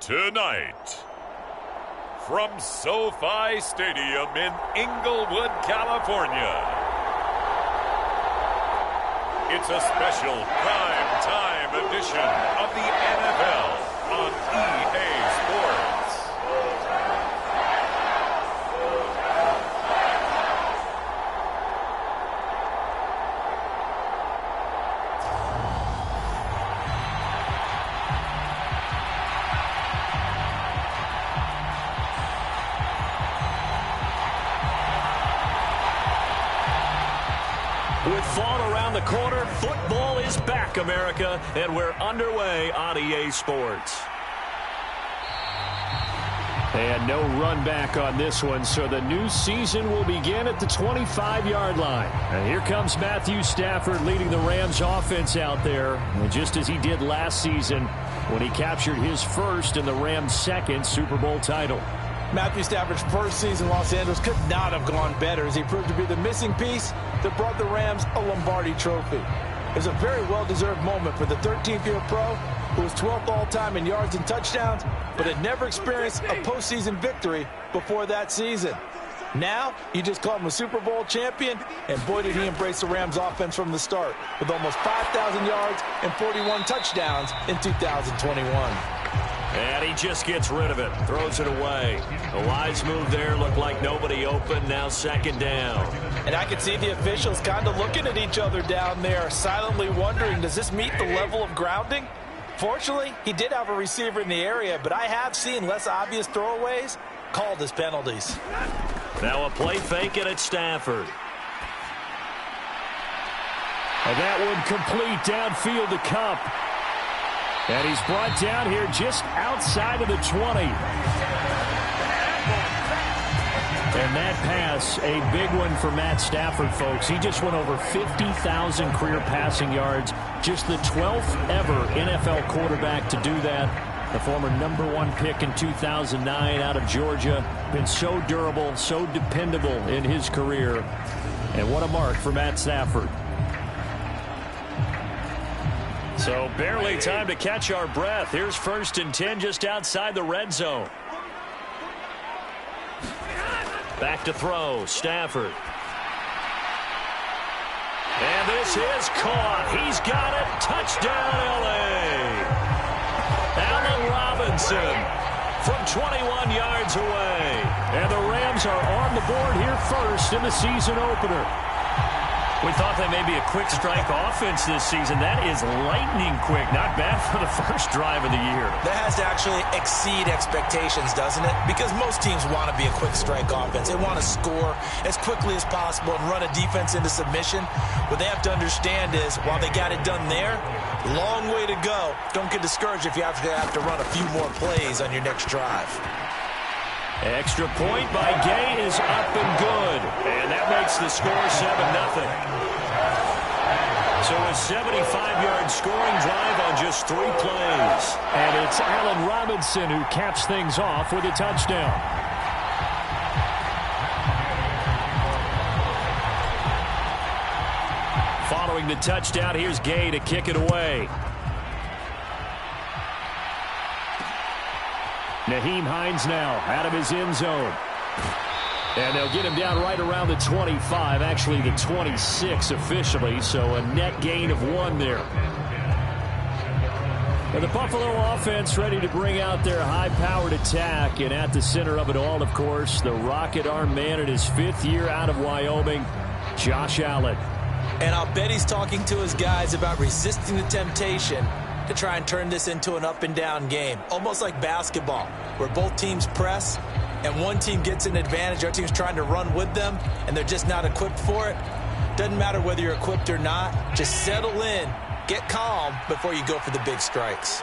Tonight, from SoFi Stadium in Inglewood, California, it's a special prime time edition of the NFL on EA Sports. With fall around the corner, football is back, America, and we're underway on EA Sports. And no run back on this one, so the new season will begin at the 25-yard line. And here comes Matthew Stafford leading the Rams offense out there, and just as he did last season when he captured his first and the Rams' second Super Bowl title. Matthew Stafford's first season in Los Angeles could not have gone better as he proved to be the missing piece that brought the Rams a Lombardi trophy. It was a very well-deserved moment for the 13th-year pro who was 12th all-time in yards and touchdowns, but had never experienced a postseason victory before that season. Now, you just call him a Super Bowl champion, and boy did he embrace the Rams offense from the start with almost 5,000 yards and 41 touchdowns in 2021. And he just gets rid of it, throws it away. A wise move there, looked like nobody open, now second down. And I could see the officials kind of looking at each other down there, silently wondering, does this meet the level of grounding? Fortunately, he did have a receiver in the area, but I have seen less obvious throwaways called as penalties. Now a play fake and it's Stafford. And that one complete downfield to Cup. And he's brought down here just outside of the 20. And that pass, a big one for Matt Stafford, folks. He just went over 50,000 career passing yards. Just the 12th ever NFL quarterback to do that. The former #1 pick in 2009 out of Georgia. Been so durable, so dependable in his career. And what a mark for Matt Stafford. So barely time to catch our breath. Here's 1st and 10 just outside the red zone. Back to throw, Stafford. And this is caught. He's got it. Touchdown, L.A. Allen Robinson from 21 yards away. And the Rams are on the board here first in the season opener. We thought that may be a quick strike offense this season. That is lightning quick. Not bad for the first drive of the year. That has to actually exceed expectations, doesn't it? Because most teams want to be a quick strike offense. They want to score as quickly as possible and run a defense into submission. What they have to understand is, while they got it done there, long way to go. Don't get discouraged if you have to run a few more plays on your next drive. Extra point by Gay is up and good. And that makes the score 7-0. So a 75-yard scoring drive on just 3 plays. And it's Allen Robinson who caps things off with a touchdown. Following the touchdown, here's Gay to kick it away. Nyheim Hines now out of his end zone. And they'll get him down right around the 25, actually the 26 officially, so a net gain of 1 there. And the Buffalo offense ready to bring out their high-powered attack, and at the center of it all, of course, the rocket arm man in his 5th year out of Wyoming, Josh Allen. And I'll bet he's talking to his guys about resisting the temptation to try and turn this into an up-and-down game, almost like basketball, where both teams press, and one team gets an advantage, our team's trying to run with them, and they're just not equipped for it. Doesn't matter whether you're equipped or not. Just settle in, get calm before you go for the big strikes.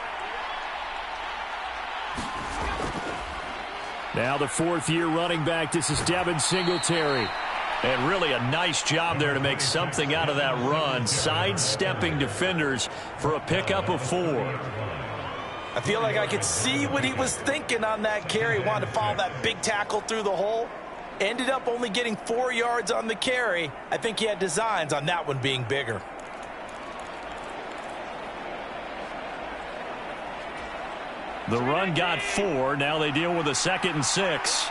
Now the 4th-year running back, this is Devin Singletary. And really a nice job there to make something out of that run, sidestepping defenders for a pickup of 4. I feel like I could see what he was thinking on that carry. Wanted to follow that big tackle through the hole. Ended up only getting 4 yards on the carry. I think he had designs on that one being bigger. The run got 4. Now they deal with a 2nd and 6.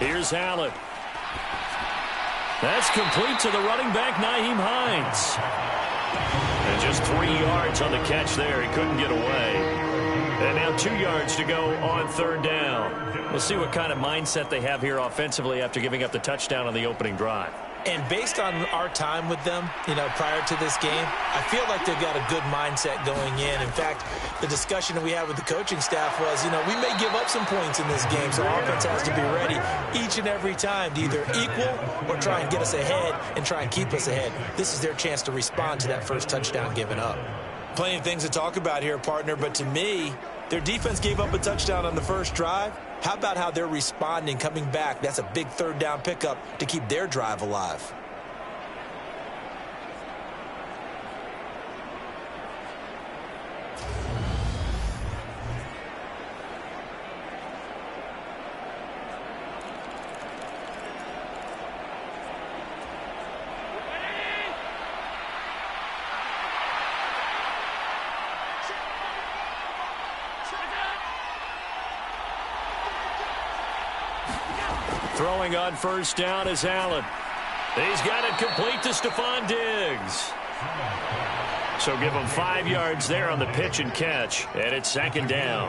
Here's Allen. That's complete to the running back, Nyheim Hines. And just 3 yards on the catch there. He couldn't get away. And now 2 yards to go on 3rd down. We'll see what kind of mindset they have here offensively after giving up the touchdown on the opening drive. And based on our time with them, prior to this game, I feel like they've got a good mindset going in. In fact, the discussion that we had with the coaching staff was, we may give up some points in this game, so offense has to be ready each and every time to either equal or try and get us ahead and try and keep us ahead. This is their chance to respond to that first touchdown given up. Plenty of things to talk about here, partner, but to me, their defense gave up a touchdown on the first drive. How about how they're responding, coming back? That's a big 3rd down pickup to keep their drive alive. Throwing on 1st down is Allen. He's got it complete to Stephon Diggs. So give him 5 yards there on the pitch and catch. And it's 2nd down.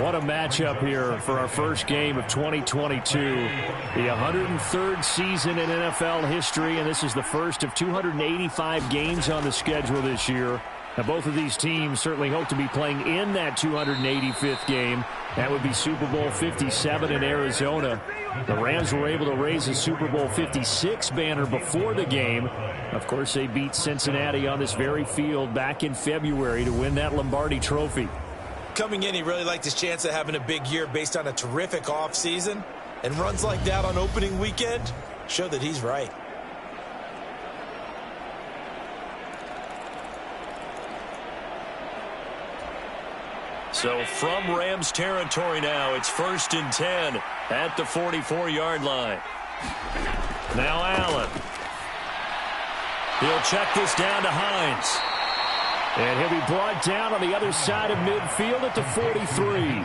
What a matchup here for our first game of 2022. The 103rd season in NFL history, and this is the first of 285 games on the schedule this year. Now, both of these teams certainly hope to be playing in that 285th game. That would be Super Bowl 57 in Arizona. The Rams were able to raise a Super Bowl 56 banner before the game. Of course, they beat Cincinnati on this very field back in February to win that Lombardi trophy. Coming in, he really liked his chance of having a big year based on a terrific offseason. And runs like that on opening weekend show that he's right. So from Rams territory now, it's 1st and 10 at the 44-yard line. Now Allen. He'll check this down to Hines. And he'll be brought down on the other side of midfield at the 43.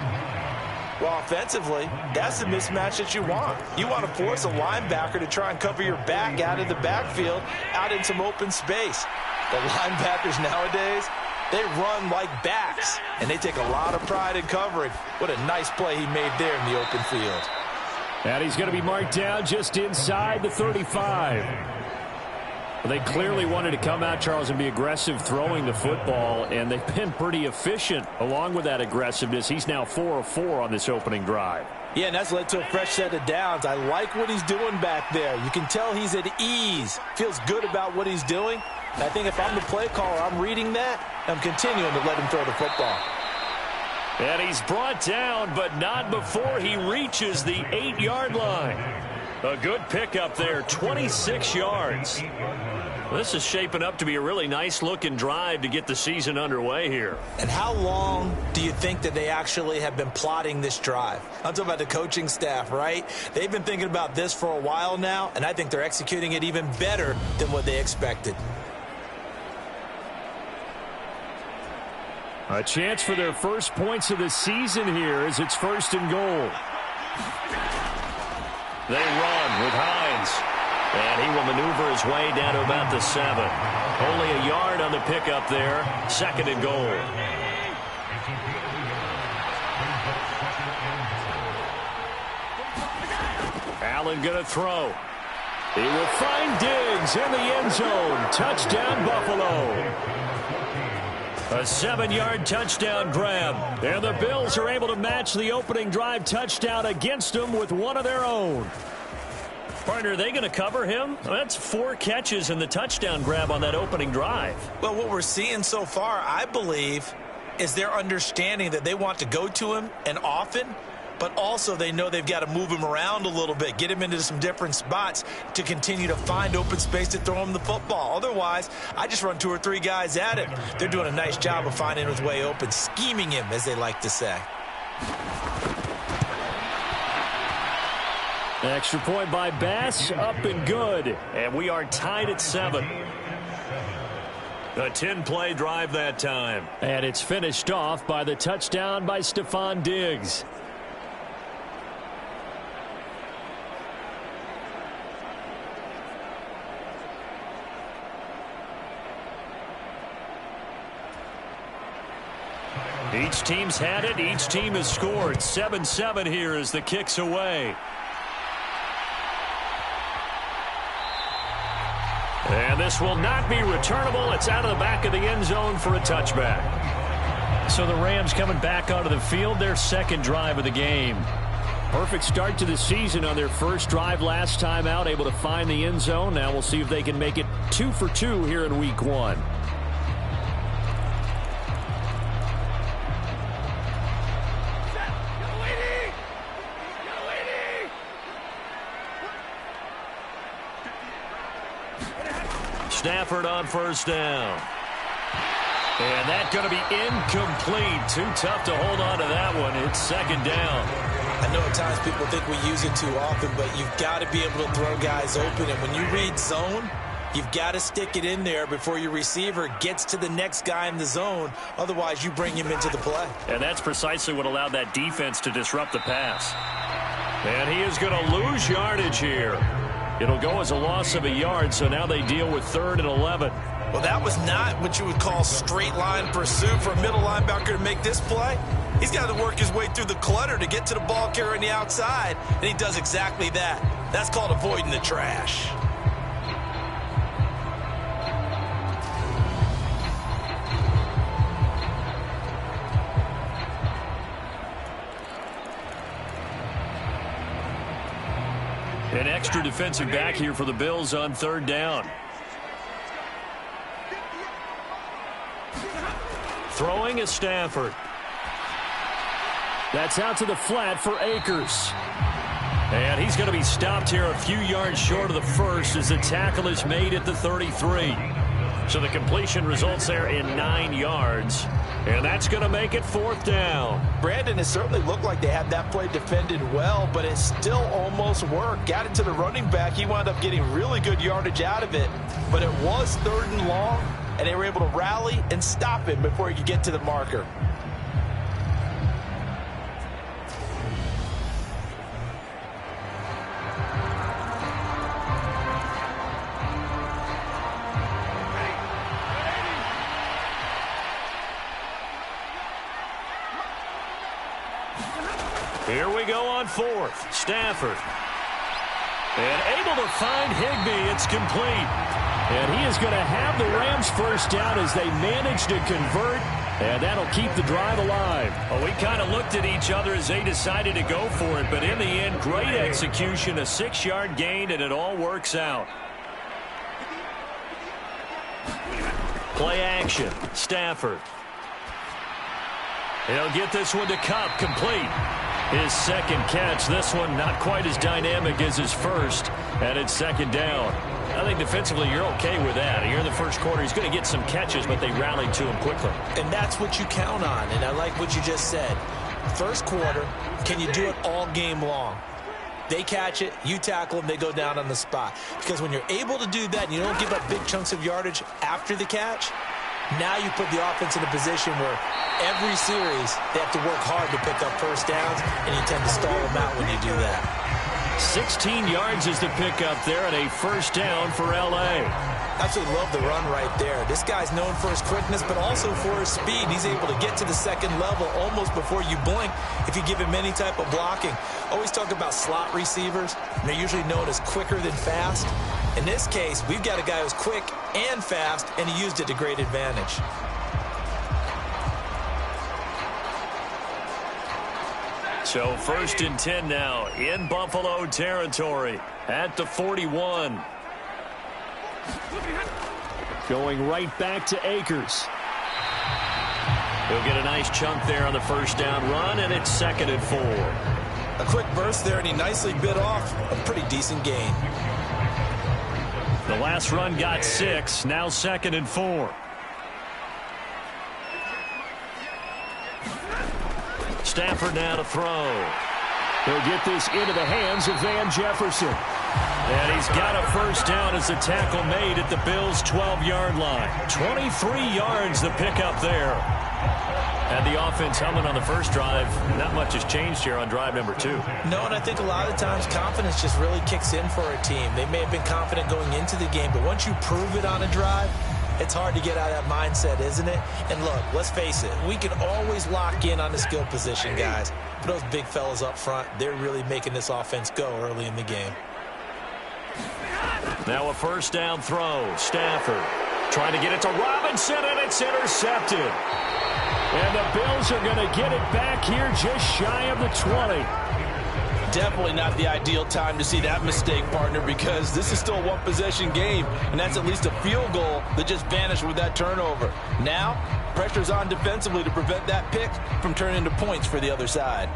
Well, offensively, that's the mismatch that you want. You want to force a linebacker to try and cover your back out of the backfield, out in some open space. The linebackers nowadays, they run like backs, and they take a lot of pride in covering. What a nice play he made there in the open field. And he's going to be marked down just inside the 35. Well, they clearly wanted to come out, Charles, and be aggressive throwing the football, and they've been pretty efficient along with that aggressiveness. He's now 4 of 4 on this opening drive. Yeah, and that's led to a fresh set of downs. I like what he's doing back there. You can tell he's at ease, feels good about what he's doing. And I think if I'm the play caller, I'm reading that, I'm continuing to let him throw the football. And he's brought down, but not before he reaches the 8-yard line. A good pickup there, 26 yards. This is shaping up to be a really nice-looking drive to get the season underway here. And how long do you think that they actually have been plotting this drive? I'm talking about the coaching staff, right? They've been thinking about this for a while now, and I think they're executing it even better than what they expected. A chance for their first points of the season here as it's 1st and goal. They run with Hines. And he will maneuver his way down to about the 7. Only a yard on the pickup there. 2nd and goal. Allen going to throw. He will find Diggs in the end zone. Touchdown, Buffalo. A 7-yard touchdown grab. And the Bills are able to match the opening drive touchdown against them with one of their own. Partner, are they going to cover him? That's 4 catches and the touchdown grab on that opening drive. Well, what we're seeing so far, I believe, is their understanding that they want to go to him and often, but also they know they've got to move him around a little bit, get him into some different spots to continue to find open space to throw him the football. Otherwise, I just run 2 or 3 guys at him. They're doing a nice job of finding his way open, scheming him, as they like to say. Extra point by Bass, up and good. And we are tied at 7. A 10-play drive that time. And it's finished off by the touchdown by Stephon Diggs. Each team's had it. Each team has scored. 7-7 here as the kick's away. And this will not be returnable. It's out of the back of the end zone for a touchback. So the Rams coming back onto the field, their second drive of the game. Perfect start to the season on their first drive last time out, able to find the end zone. Now we'll see if they can make it 2 for 2 here in week 1. Stafford on first down. And that's going to be incomplete. Too tough to hold on to that one. It's second down. I know at times people think we use it too often, but you've got to be able to throw guys open. And when you read zone, you've got to stick it in there before your receiver gets to the next guy in the zone. Otherwise, you bring him into the play. And that's precisely what allowed that defense to disrupt the pass. And he is going to lose yardage here. It'll go as a loss of a yard, so now they deal with 3rd and 11. Well, that was not what you would call straight line pursuit for a middle linebacker to make this play. He's got to work his way through the clutter to get to the ball carrier on the outside, and he does exactly that. That's called avoiding the trash. An extra defensive back here for the Bills on 3rd down. Throwing is Stafford. That's out to the flat for Akers. And he's going to be stopped here a few yards short of the first as the tackle is made at the 33. So the completion results there in 9 yards. And that's going to make it 4th down. Brandon, it certainly looked like they had that play defended well, but it still almost worked. Got it to the running back. He wound up getting really good yardage out of it. But it was 3rd and long, and they were able to rally and stop him before he could get to the marker. Here we go on 4th. Stafford. And able to find Higbee. It's complete. And he is going to have the Rams first down as they manage to convert. And that'll keep the drive alive. Well, we kind of looked at each other as they decided to go for it. But in the end, great execution. A 6-yard gain, and it all works out. Play action. Stafford. He'll get this one to Kupp. Complete. His second catch. This one not quite as dynamic as his first. And it's 2nd down. I think defensively you're okay with that. Here in the first quarter, he's going to get some catches, but they rallied to him quickly. And that's what you count on. And I like what you just said. First quarter, can you do it all game long? They catch it, you tackle them, they go down on the spot. Because when you're able to do that and you don't give up big chunks of yardage after the catch, now you put the offense in a position where every series they have to work hard to pick up first downs, and you tend to stall them out when you do that. 16 yards is the pickup there, and a first down for L.A. Absolutely love the run right there. This guy's known for his quickness, but also for his speed. He's able to get to the second level almost before you blink if you give him any type of blocking. Always talk about slot receivers, and they're usually known as quicker than fast. In this case, we've got a guy who's quick and fast, and he used it to great advantage. So 1st and 10 now in Buffalo territory at the 41. Going right back to Akers. He'll get a nice chunk there on the first down run, and it's 2nd and 4. A quick burst there, and he nicely bit off a pretty decent gain. The last run got 6, now 2nd and 4. Stafford now to throw. He'll get this into the hands of Van Jefferson. And he's got a first down as the tackle made at the Bills' 12-yard line. 23 yards the pickup there. And the offense humming on the first drive. Not much has changed here on drive number 2. No, and I think a lot of times confidence just really kicks in for a team. They may have been confident going into the game, but once you prove it on a drive, it's hard to get out of that mindset, isn't it? And look, let's face it, we can always lock in on the skill position, guys. But those big fellas up front, they're really making this offense go early in the game. Now a first down throw. Stafford trying to get it to Robinson, and it's intercepted. And the Bills are going to get it back here just shy of the 20. Definitely not the ideal time to see that mistake, partner, because this is still a one-possession game, and that's at least a field goal that just vanished with that turnover. Now, pressure's on defensively to prevent that pick from turning into points for the other side.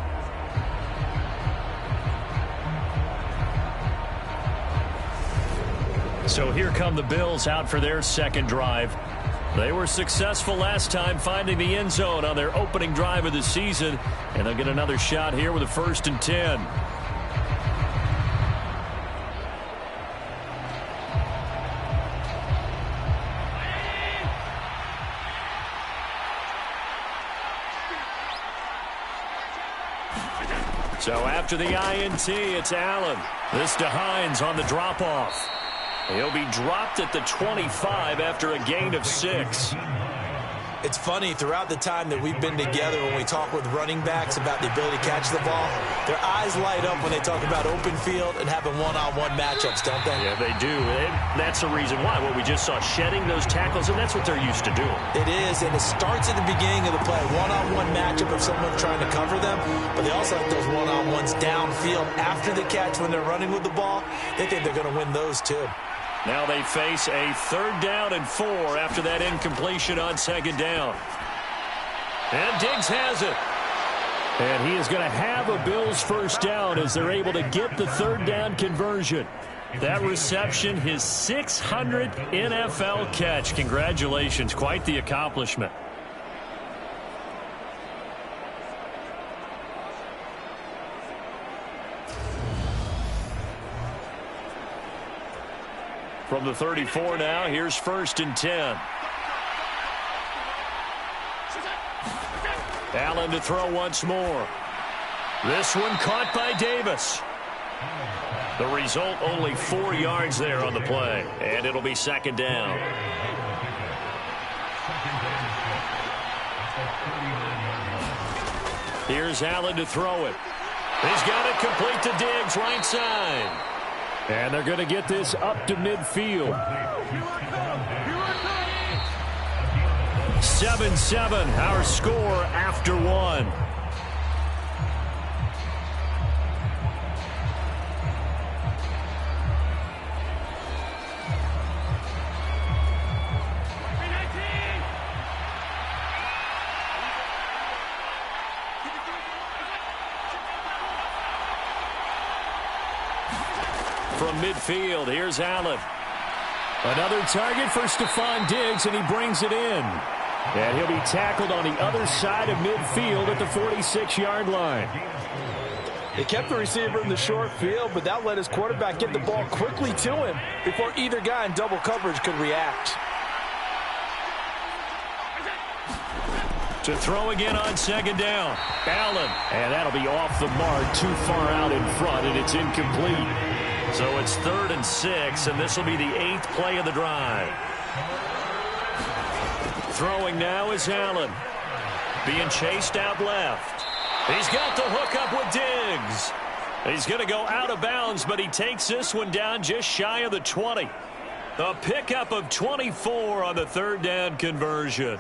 So here come the Bills out for their second drive. They were successful last time finding the end zone on their opening drive of the season, and they'll get another shot here with a 1st and 10. So after the INT, it's Allen. This to Hines on the drop-off. He'll be dropped at the 25 after a gain of 6. It's funny, throughout the time that we've been together, when we talk with running backs about the ability to catch the ball, their eyes light up when they talk about open field and having one-on-one matchups, don't they? Yeah, they do. And that's the reason why. What we just saw, shedding those tackles, and that's what they're used to doing. It is, and it starts at the beginning of the play. One-on-one matchup of someone trying to cover them, but they also like those one-on-ones downfield after the catch when they're running with the ball. They think they're going to win those, too. Now they face a 3rd down and 4 after that incompletion on 2nd down. And Diggs has it. And he is going to have a Bills first down as they're able to get the 3rd down conversion. That reception, his 600th NFL catch. Congratulations. Quite the accomplishment. From the 34 now, here's 1st and 10. Allen to throw once more. This one caught by Davis. The result, only 4 yards there on the play. And it'll be 2nd down. Here's Allen to throw it. He's got it complete to Diggs, right side. And they're going to get this up to midfield. 7-7, our score after 1. From midfield, here's Allen. Another target for Stephon Diggs, and he brings it in. And he'll be tackled on the other side of midfield at the 46-yard line. They kept the receiver in the short field, but that let his quarterback get the ball quickly to him before either guy in double coverage could react. To throw again on 2nd down. Allen. And that'll be off the mark, too far out in front, and it's incomplete. So it's 3rd and 6, and this will be the 8th play of the drive. Throwing now is Allen. Being chased out left. He's got the hook up with Diggs. He's going to go out of bounds, but he takes this one down just shy of the 20. A pickup of 24 on the 3rd down conversion.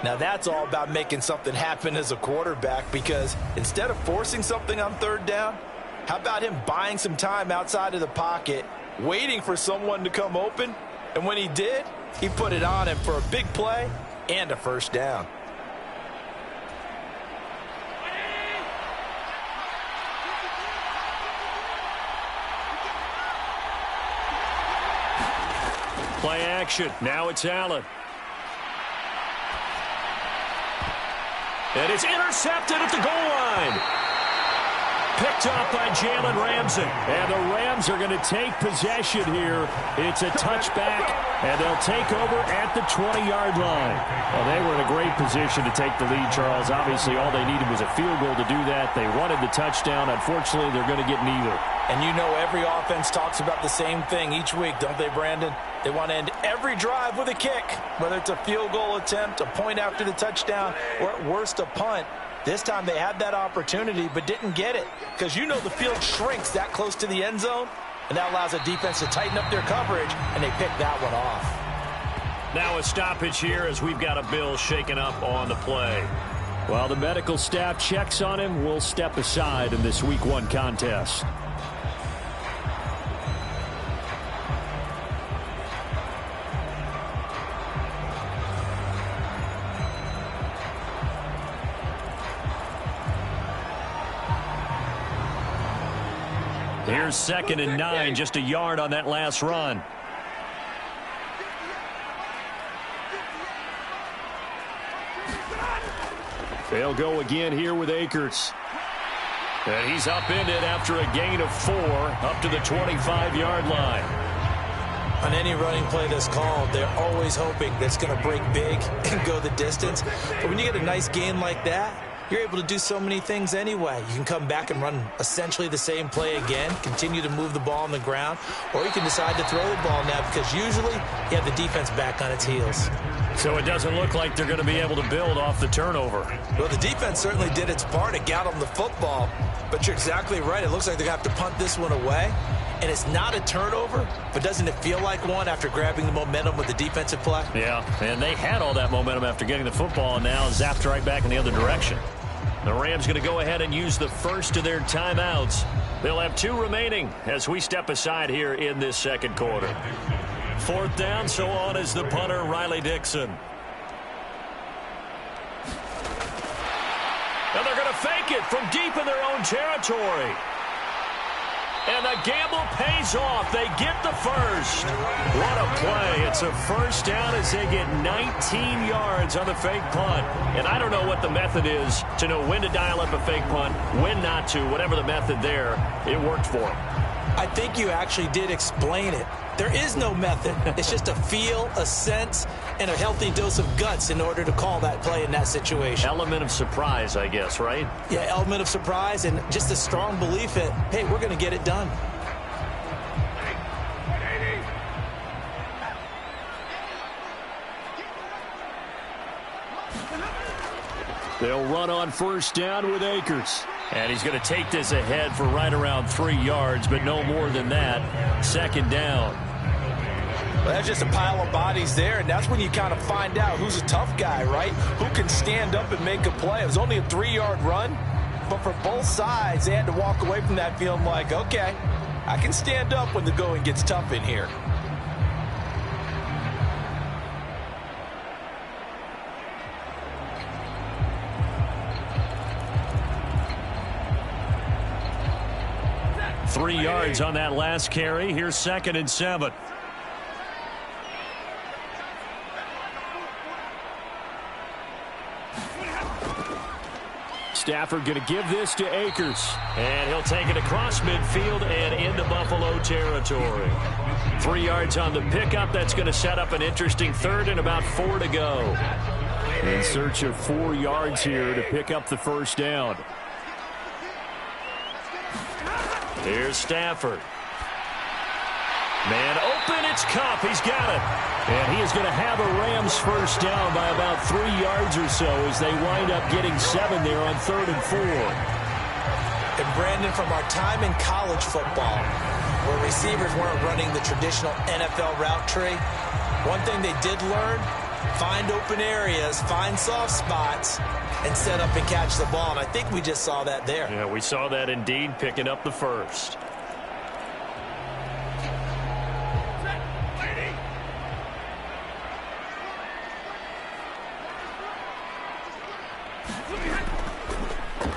Now that's all about making something happen as a quarterback, because instead of forcing something on 3rd down, how about him buying some time outside of the pocket, waiting for someone to come open, and when he did, he put it on him for a big play and a first down. Play action. Now it's Allen. And it's intercepted at the goal line. picked off by Jalen Ramsey. And the Rams are going to take possession here. It's a touchback, and they'll take over at the 20-yard line. Well, they were in a great position to take the lead, Charles. Obviously, all they needed was a field goal to do that. They wanted the touchdown. Unfortunately, they're going to get neither. And you know every offense talks about the same thing each week, don't they, Brandon? They want to end every drive with a kick, whether it's a field goal attempt, a point after the touchdown, or at worst a punt. This time they had that opportunity but didn't get it because you know the field shrinks that close to the end zone, and that allows the defense to tighten up their coverage, and they pick that one off. Now a stoppage here as we've got a Bill shaken up on the play. While the medical staff checks on him, we'll step aside in this Week 1 contest. Here's 2nd and 9, just a yard on that last run. They'll go again here with Akers. And he's upended after a gain of 4 up to the 25-yard line. On any running play that's called, they're always hoping that it's going to break big and go the distance. But when you get a nice gain like that, you're able to do so many things anyway. You can come back and run essentially the same play again, continue to move the ball on the ground, or you can decide to throw the ball now because usually you have the defense back on its heels. So it doesn't look like they're going to be able to build off the turnover. Well, the defense certainly did its part. It got them the football, but you're exactly right. It looks like they're going to have to punt this one away, and it's not a turnover, but doesn't it feel like one after grabbing the momentum with the defensive play? Yeah, and they had all that momentum after getting the football, and now zapped right back in the other direction. The Rams going to go ahead and use the first of their timeouts. They'll have 2 remaining as we step aside here in this second quarter. 4th down, so on is the punter, Riley Dixon. And they're going to fake it from deep in their own territory. And the gamble pays off. They get the first. What a play. It's a first down as they get 19 yards on the fake punt. And I don't know what the method is to know when to dial up a fake punt, when not to. Whatever the method there, it worked for them. I think you actually did explain it. There is no method. It's just a feel, a sense, and a healthy dose of guts in order to call that play in that situation. Element of surprise, I guess, right? Yeah, element of surprise and just a strong belief that, hey, we're going to get it done. They'll run on first down with Akers. And he's going to take this ahead for right around 3 yards, but no more than that. 2nd down. Well, that's just a pile of bodies there, and that's when you kind of find out who's a tough guy, right? Who can stand up and make a play. It was only a 3-yard run, but for both sides, they had to walk away from that feeling like, okay, I can stand up when the going gets tough in here. Three yards on that last carry. Here's 2nd and 7. Stafford going to give this to Akers. And he'll take it across midfield and into Buffalo territory. 3 yards on the pickup. That's going to set up an interesting 3rd and about 4 to go. In search of 4 yards here to pick up the first down. Here's Stafford. Man open, it's Kupp. He's got it. And he is going to have a Rams first down by about 3 yards or so as they wind up getting 7 there on 3rd and 4. And Brandon, from our time in college football, where receivers weren't running the traditional NFL route tree, one thing they did learn, find open areas, find soft spots, and set up and catch the ball. And I think we just saw that there. Yeah, we saw that indeed, picking up the first.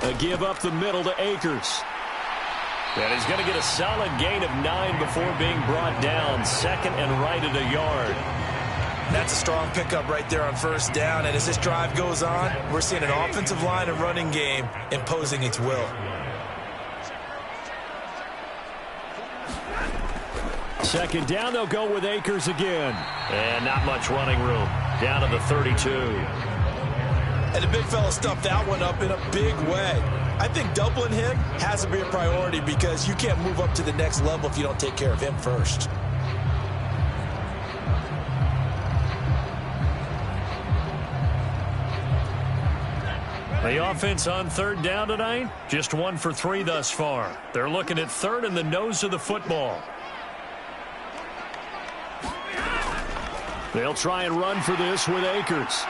A give up the middle to Akers. And he's going to get a solid gain of 9 before being brought down. 2nd and right at a yard. That's a strong pickup right there on first down. And as this drive goes on, we're seeing an offensive line and running game imposing its will. Second down, they'll go with Akers again. And not much running room. Down to the 32. And the big fella stuffed that one up in a big way. I think doubling him has to be a priority because you can't move up to the next level if you don't take care of him first. The offense on third down tonight, just 1 for 3 thus far. They're looking at third and the nose of the football. They'll try and run for this with Akers.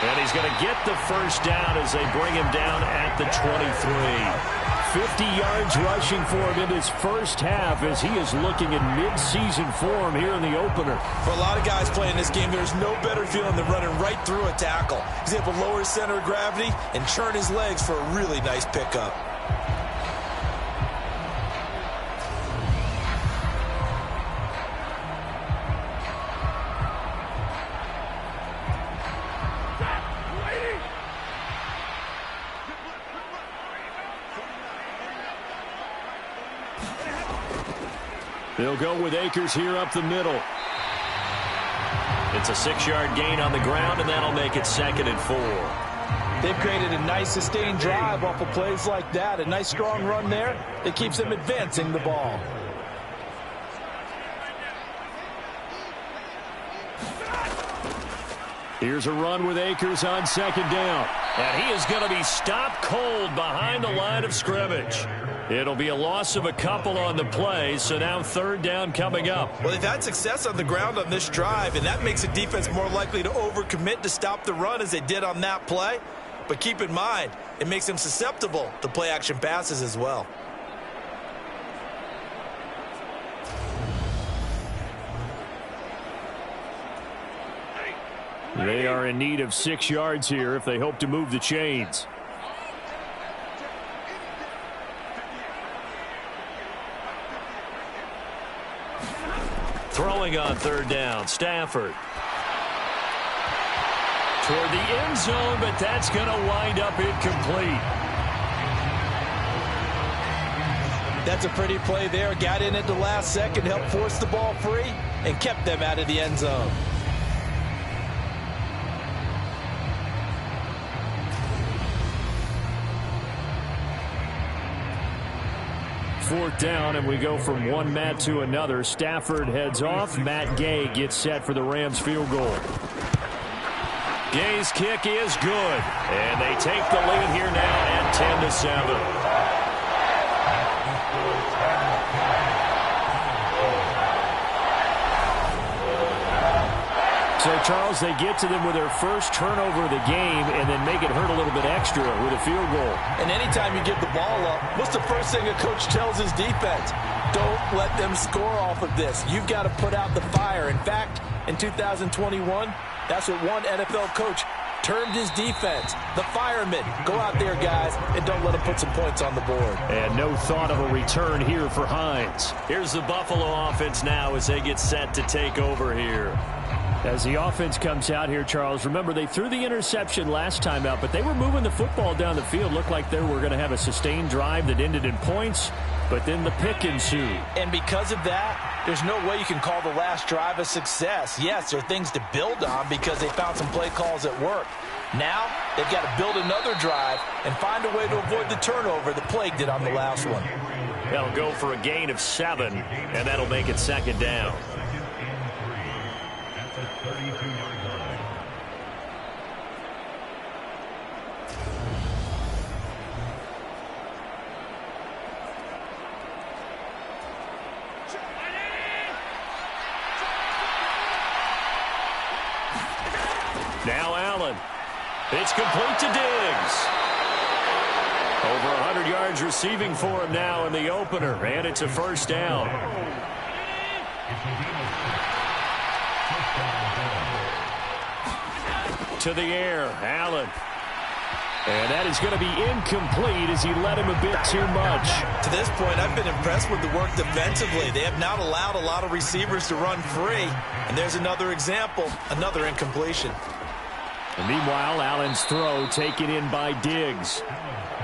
And he's going to get the first down as they bring him down at the 23. 50 yards rushing for him in his first half as he is looking in mid-season form here in the opener. For a lot of guys playing this game, there's no better feeling than running right through a tackle. He's able to lower his center of gravity and churn his legs for a really nice pickup. They'll go with Akers here up the middle. It's a 6-yard gain on the ground, and that'll make it 2nd and 4. They've created a nice sustained drive off of plays like that. A nice strong run there that keeps them advancing the ball. Here's a run with Akers on 2nd down. And he is going to be stopped cold behind the line of scrimmage. It'll be a loss of a couple on the play, so now 3rd down coming up. Well, they've had success on the ground on this drive, and that makes the defense more likely to overcommit to stop the run as they did on that play. But keep in mind, it makes them susceptible to play-action passes as well. They are in need of 6 yards here if they hope to move the chains. Throwing on 3rd down, Stafford. Toward the end zone, but that's going to wind up incomplete. That's a pretty play there. Got in at the last second, helped force the ball free, and kept them out of the end zone. Fourth down, and we go from one Matt to another. Stafford heads off. Matt Gay gets set for the Rams field goal. Gay's kick is good. And they take the lead here now at 10-7. So, Charles, they get to them with their first turnover of the game and then make it hurt a little bit extra with a field goal. And anytime you give the ball up, what's the first thing a coach tells his defense? Don't let them score off of this. You've got to put out the fire. In fact, in 2021, that's what one NFL coach termed his defense. The firemen. Go out there, guys, and don't let them put some points on the board. And no thought of a return here for Hines. Here's the Buffalo offense now as they get set to take over here. As the offense comes out here, Charles, remember they threw the interception last time out, but they were moving the football down the field. Looked like they were going to have a sustained drive that ended in points, but then the pick ensued. And because of that, there's no way you can call the last drive a success. Yes, there are things to build on because they found some play calls that work. Now, they've got to build another drive and find a way to avoid the turnover that plagued it on the last one. They'll go for a gain of 7, and that'll make it 2nd down. Now Allen. It's complete to Diggs. Over 100 yards receiving for him now in the opener, and it's a first down. To the air, Allen. And that is going to be incomplete as he led him a bit too much. To this point, I've been impressed with the work defensively. They have not allowed a lot of receivers to run free. And there's another example, another incompletion. And meanwhile, Allen's throw taken in by Diggs.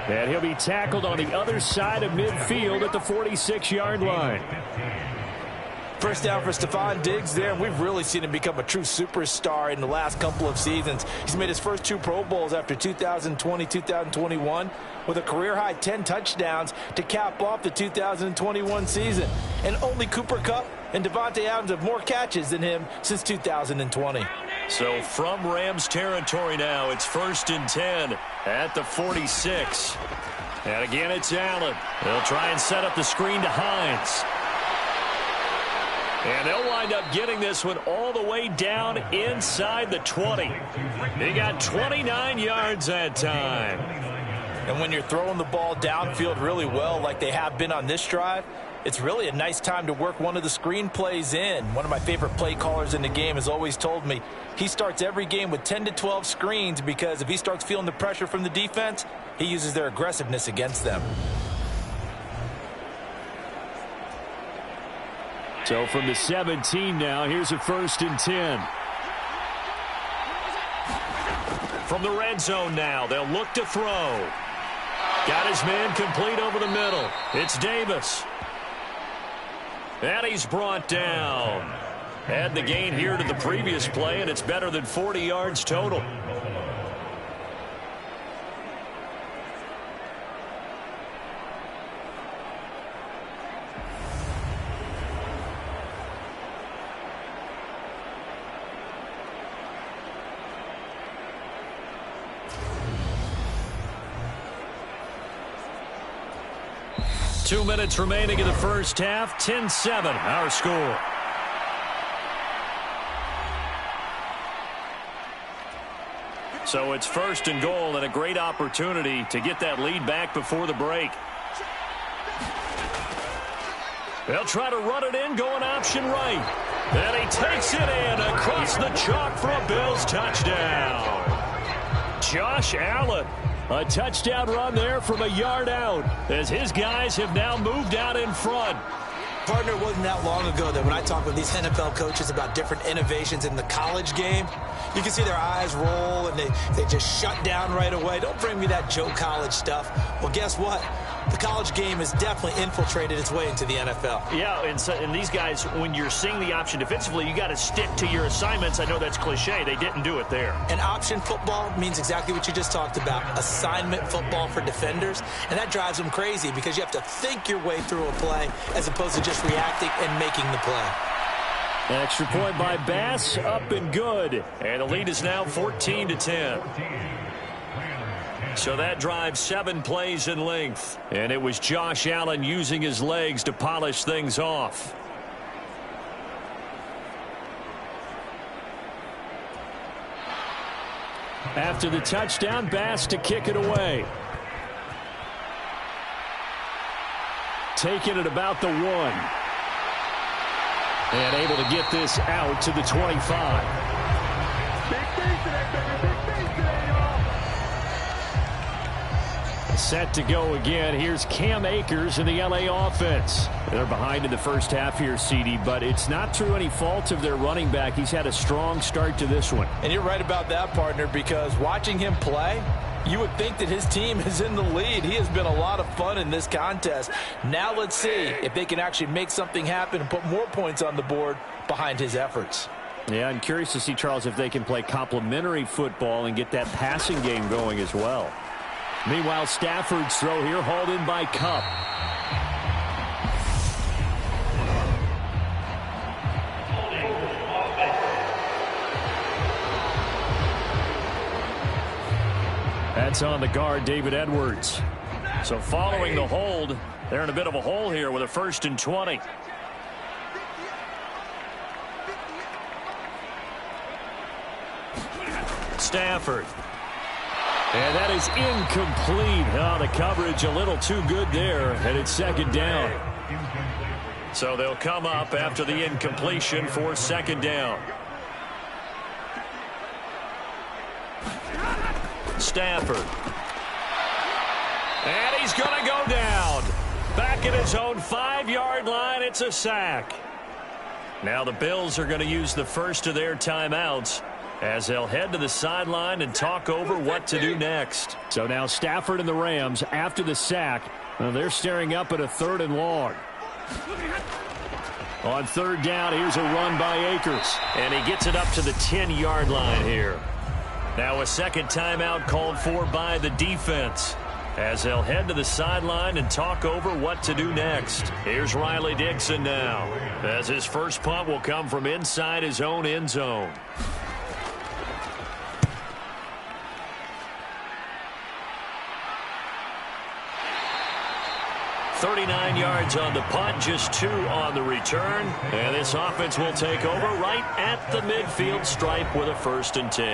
And he'll be tackled on the other side of midfield at the 46-yard line. First down for Stephon Diggs there. We've really seen him become a true superstar in the last couple of seasons. He's made his first 2 Pro Bowls after 2020, 2021, with a career-high 10 touchdowns to cap off the 2021 season. And only Cooper Kupp and Devontae Adams have more catches than him since 2020. So from Rams territory now, it's 1st and 10 at the 46. And again, it's Allen. They'll try and set up the screen to Hines. And they'll wind up getting this one all the way down inside the 20. They got 29 yards that time. And when you're throwing the ball downfield really well like they have been on this drive, it's really a nice time to work one of the screen plays in. One of my favorite play callers in the game has always told me he starts every game with 10 to 12 screens because if he starts feeling the pressure from the defense, he uses their aggressiveness against them. So from the 17 now, here's a 1st and 10. From the red zone now, they'll look to throw. Got his man complete over the middle. It's Davis. And he's brought down. Add the gain here to the previous play, and it's better than 40 yards total. Two minutes remaining in the first half. 10-7, our score. So it's 1st and goal and a great opportunity to get that lead back before the break. They'll try to run it in, going option right. And he takes it in across the chalk for a Bills touchdown. Josh Allen. A touchdown run there from a yard out as his guys have now moved out in front. Partner, it wasn't that long ago that when I talk with these NFL coaches about different innovations in the college game, you can see their eyes roll and they just shut down right away. Don't bring me that Joe College stuff. Well, guess what? The college game has definitely infiltrated its way into the NFL. Yeah, and these guys, when you're seeing the option defensively, you got to stick to your assignments. I know that's cliche. They didn't do it there. And option football means exactly what you just talked about, assignment football for defenders. And that drives them crazy because you have to think your way through a play as opposed to just reacting and making the play. An extra point by Bass, up and good. And the lead is now 14-10. So that drive 7 plays in length. And it was Josh Allen using his legs to polish things off. After the touchdown, Bass to kick it away. Taking it about the 1. And able to get this out to the 25. Set to go again. Here's Cam Akers in the L.A. offense. They're behind in the first half here, CD, but it's not through any fault of their running back. He's had a strong start to this one. And you're right about that, partner, because watching him play, you would think that his team is in the lead. He has been a lot of fun in this contest. Now let's see if they can actually make something happen and put more points on the board behind his efforts. Yeah, I'm curious to see, Charles, if they can play complementary football and get that passing game going as well. Meanwhile, Stafford's throw here hauled in by Kupp. That's on the guard, David Edwards. So following the hold, they're in a bit of a hole here with a 1st and 20. Stafford. And that is incomplete. Oh, the coverage a little too good there, and it's 2nd down. So they'll come up after the incompletion for 2nd down. Stafford. And he's going to go down. Back at his own 5-yard line, it's a sack. Now the Bills are going to use the first of their timeouts as they'll head to the sideline and talk over what to do next. So now Stafford and the Rams, after the sack, they're staring up at a 3rd and long. On third down, here's a run by Akers. And he gets it up to the 10-yard line here. Now a second timeout called for by the defense, as they'll head to the sideline and talk over what to do next. Here's Riley Dixon now, as his first punt will come from inside his own end zone. $39 yards on the punt, just 2 on the return. And this offense will take over right at the midfield stripe with a 1st and 10.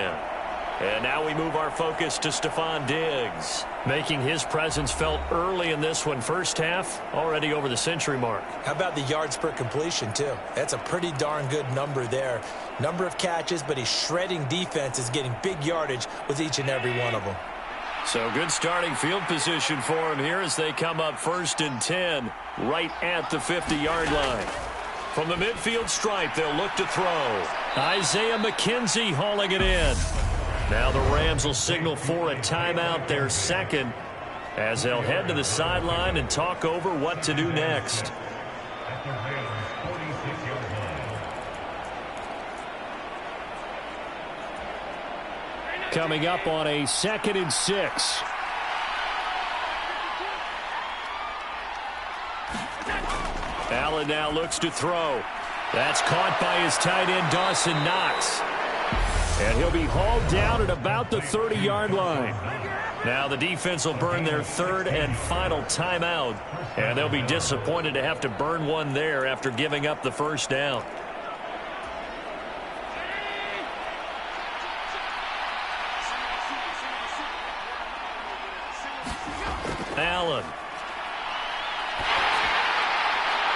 And now we move our focus to Stephon Diggs, making his presence felt early in this one. First half, already over the century mark. How about the yards per completion, too? That's a pretty darn good number there. Number of catches, but he's shredding defenses, getting big yardage with each and every one of them. So good starting field position for him here as they come up 1st and 10 right at the 50-yard line. From the midfield stripe, they'll look to throw. Isaiah McKenzie hauling it in. Now the Rams will signal for a timeout, their second, as they'll head to the sideline and talk over what to do next. Coming up on a 2nd and 6. Allen now looks to throw. That's caught by his tight end, Dawson Knox. And he'll be hauled down at about the 30-yard line. Now the defense will burn their 3rd and final timeout. And they'll be disappointed to have to burn one there after giving up the first down. Allen.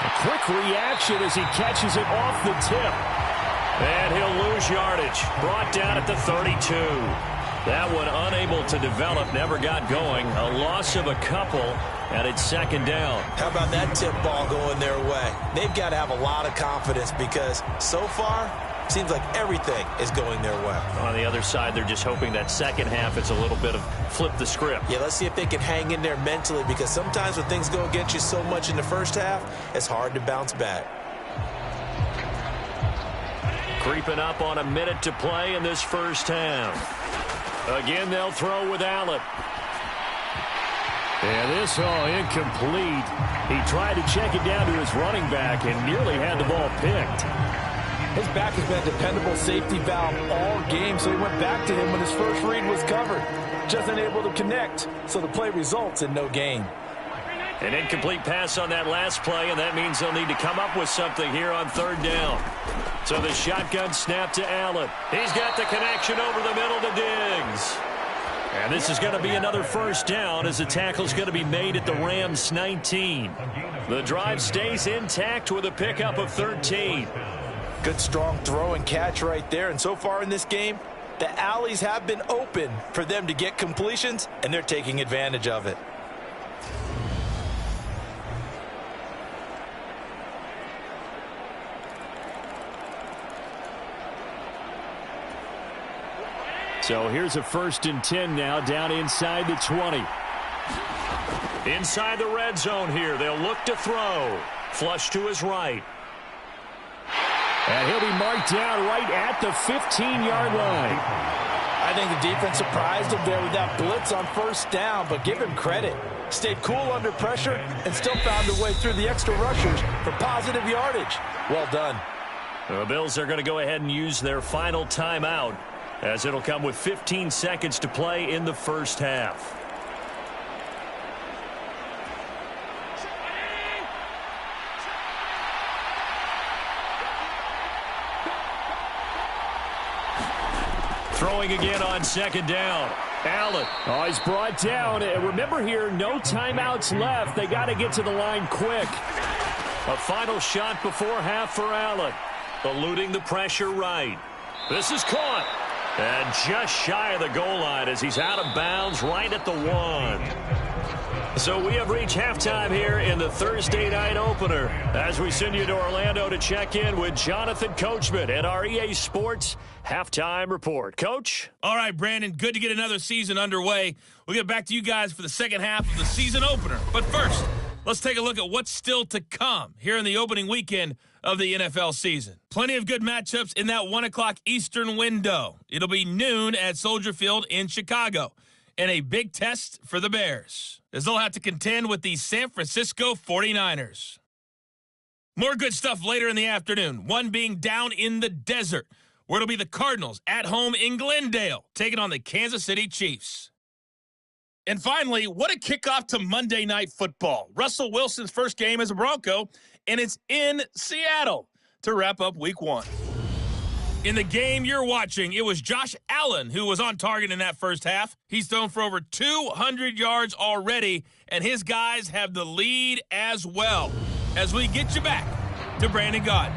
A quick reaction as he catches it off the tip. And he'll lose yardage. Brought down at the 32. That one unable to develop, never got going. A loss of a couple, and it's 2nd down. How about that tip ball going their way? They've got to have a lot of confidence because so far, seems like everything is going their way. On the other side, they're just hoping that second half is a little bit of flip the script. Yeah, let's see if they can hang in there mentally because sometimes when things go against you so much in the first half, it's hard to bounce back. Creeping up on a minute to play in this first half. Again, they'll throw with Allen. And this incomplete. He tried to check it down to his running back and nearly had the ball picked. His back has been a dependable safety valve all game, so he went back to him when his first read was covered. Just unable to connect, so the play results in no gain. An incomplete pass on that last play, and that means they'll need to come up with something here on 3rd down. So the shotgun snap to Allen. He's got the connection over the middle to Diggs. And this is going to be another first down as the tackle's going to be made at the Rams' 19. The drive stays intact with a pickup of 13. Good strong throw and catch right there. And so far in this game, the alleys have been open for them to get completions, and they're taking advantage of it. So here's a 1st and 10 now down inside the 20. Inside the red zone here. They'll look to throw. Flush to his right. And he'll be marked down right at the 15-yard line. I think the defense surprised him there with that blitz on 1st down, but give him credit. Stayed cool under pressure and still found a way through the extra rushers for positive yardage. Well done. The Bills are going to go ahead and use their final timeout, as it'll come with 15 seconds to play in the first half. Throwing again on 2nd down. Allen. Oh, he's brought down. Remember here, no timeouts left. They got to get to the line quick. A final shot before half for Allen. Eluding the pressure right. This is caught. And just shy of the goal line as he's out of bounds right at the 1. So we have reached halftime here in the Thursday night opener as we send you to Orlando to check in with Jonathan Coachman at our EA Sports Halftime Report. Coach? All right, Brandon, good to get another season underway. We'll get back to you guys for the second half of the season opener. But first, let's take a look at what's still to come here in the opening weekend of the NFL season. Plenty of good matchups in that 1 o'clock Eastern window. It'll be noon at Soldier Field in Chicago, and a big test for the Bears, as they'll have to contend with the San Francisco 49ers. More good stuff later in the afternoon, one being down in the desert, where it'll be the Cardinals at home in Glendale, taking on the Kansas City Chiefs. And finally, what a kickoff to Monday Night Football. Russell Wilson's first game as a Bronco, and it's in Seattle to wrap up Week 1. In the game you're watching, it was Josh Allen who was on target in that first half. He's thrown for over 200 yards already, and his guys have the lead as well. As we get you back to Brandon Gaudin.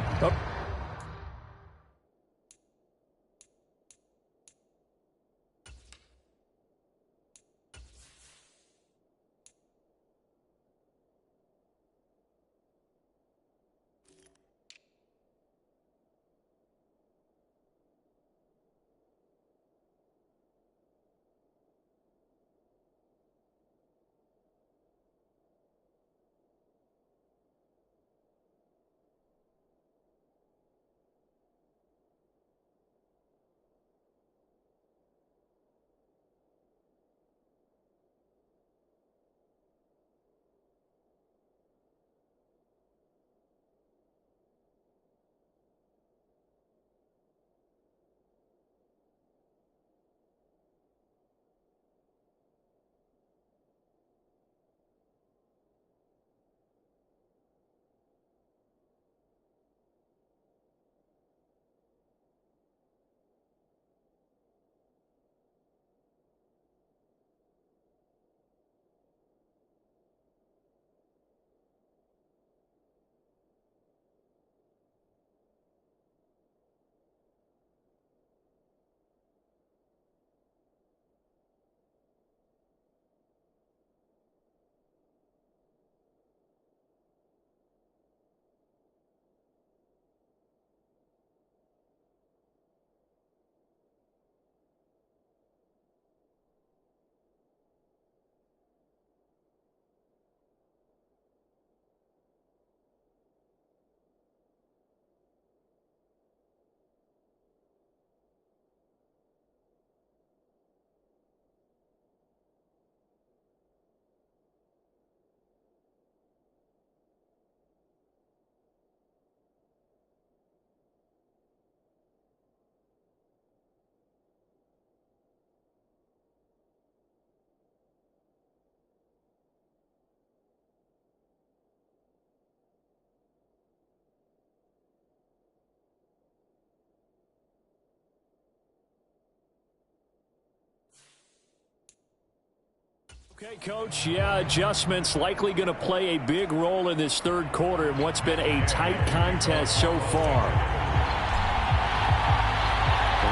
Okay, Coach, adjustments likely going to play a big role in this third quarter in what's been a tight contest so far.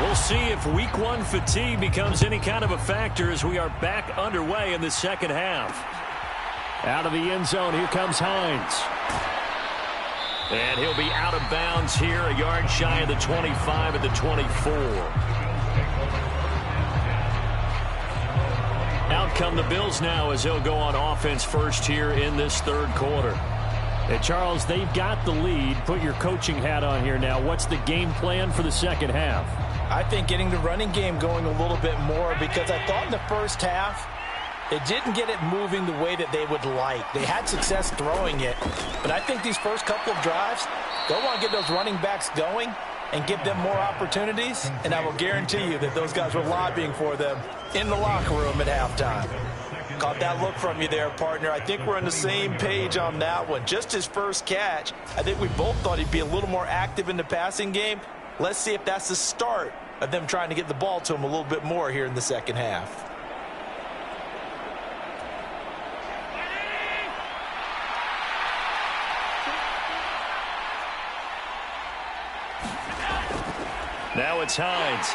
We'll see if Week 1 fatigue becomes any kind of a factor as we are back underway in the second half. Out of the end zone, here comes Hines. And he'll be out of bounds here, a yard shy of the 25 at the 24. Out come the Bills now as they'll go on offense first here in this third quarter. And Charles, they've got the lead. Put your coaching hat on here now. What's the game plan for the second half? I think getting the running game going a little bit more, because I thought in the first half it didn't get it moving the way that they would like. They had success throwing it, but I think these first couple of drives, they'll want to get those running backs going and give them more opportunities, and I will guarantee you that those guys were lobbying for them in the locker room at halftime. Caught that look from you there, partner. I think we're on the same page on that one. Just his first catch, I think we both thought he'd be a little more active in the passing game. Let's see if that's the start of them trying to get the ball to him a little bit more here in the second half. Now it's Hines.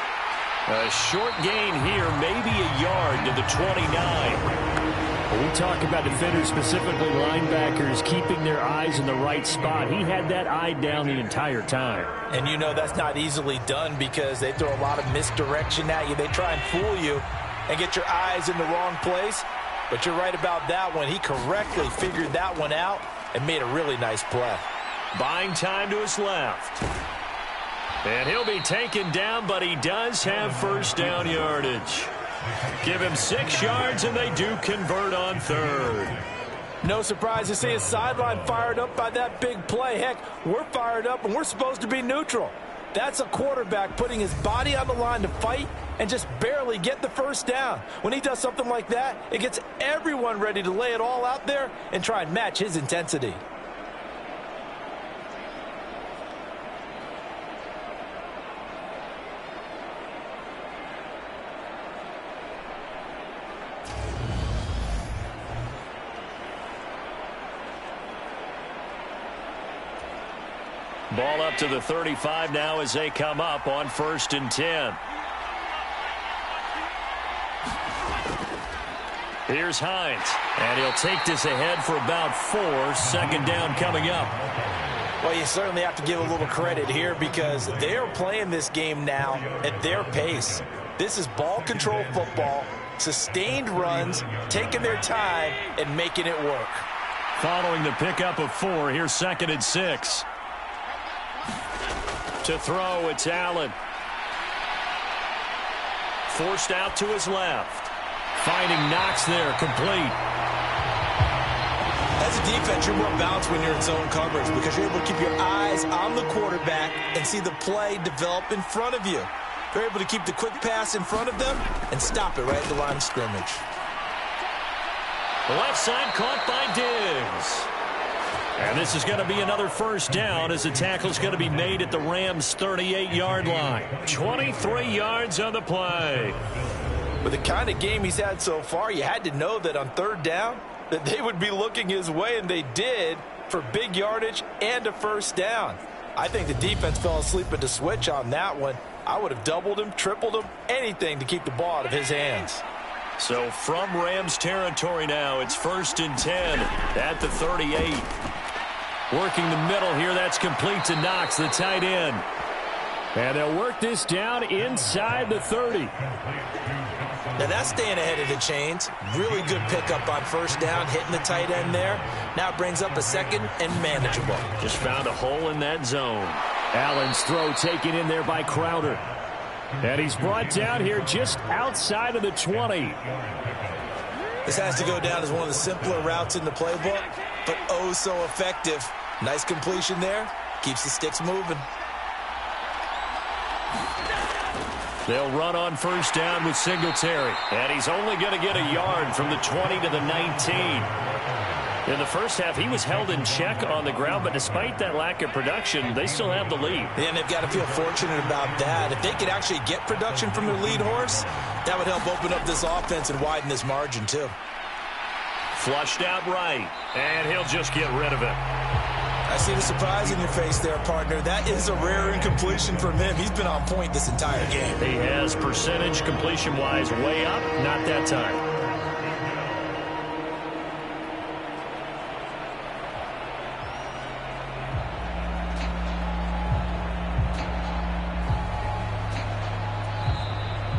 A short gain here, maybe a yard to the 29. We talk about defenders, specifically linebackers, keeping their eyes in the right spot. He had that eye down the entire time. And you know that's not easily done because they throw a lot of misdirection at you. They try and fool you and get your eyes in the wrong place. But you're right about that one. He correctly figured that one out and made a really nice play. buying time to his left. And he'll be taken down, but he does have first down yardage. Give him 6 yards, and they do convert on third. No surprise to see his sideline fired up by that big play. Heck, we're fired up, and we're supposed to be neutral. That's a quarterback putting his body on the line to fight and just barely get the first down. When he does something like that, it gets everyone ready to lay it all out there and try and match his intensity. Ball up to the 35 now as they come up on 1st and 10. Here's Hines, and he'll take this ahead for about 4. 2nd down coming up. Well, you certainly have to give a little credit here because they are playing this game now at their pace. This is ball control football, sustained runs, taking their time, and making it work. Following the pickup of 4, here's 2nd and 6. To throw, it's Allen. Forced out to his left. Finding Knox there, complete. As a defense, you're more balanced when you're in zone coverage because you're able to keep your eyes on the quarterback and see the play develop in front of you. You're able to keep the quick pass in front of them and stop it right at the line of scrimmage. The left side caught by Diggs. And this is going to be another first down as the tackle's going to be made at the Rams' 38-yard line. 23 yards on the play. With the kind of game he's had so far, you had to know that on 3rd down that they would be looking his way, and they did for big yardage and a first down. I think the defense fell asleep at the switch on that one. I would have doubled him, tripled him, anything to keep the ball out of his hands. So from Rams territory now, it's 1st and 10 at the 38. Working the middle here, that's complete to Knox, the tight end. And they'll work this down inside the 30. Now that's staying ahead of the chains. Really good pickup on first down, hitting the tight end there. Now it brings up a 2nd and manageable. Just found a hole in that zone. Allen's throw taken in there by Crowder. And he's brought down here just outside of the 20. This has to go down as one of the simpler routes in the playbook, but oh so effective. Nice completion there. Keeps the sticks moving. They'll run on first down with Singletary. And he's only going to get a yard from the 20 to the 19. In the first half, he was held in check on the ground, but despite that lack of production, they still have the lead. And they've got to feel fortunate about that. If they could actually get production from their lead horse, that would help open up this offense and widen this margin, too. Flushed out right, and he'll just get rid of it. I see the surprise in your face there, partner. That is a rare incompletion from him. He's been on point this entire game. He has percentage completion-wise way up, not that time.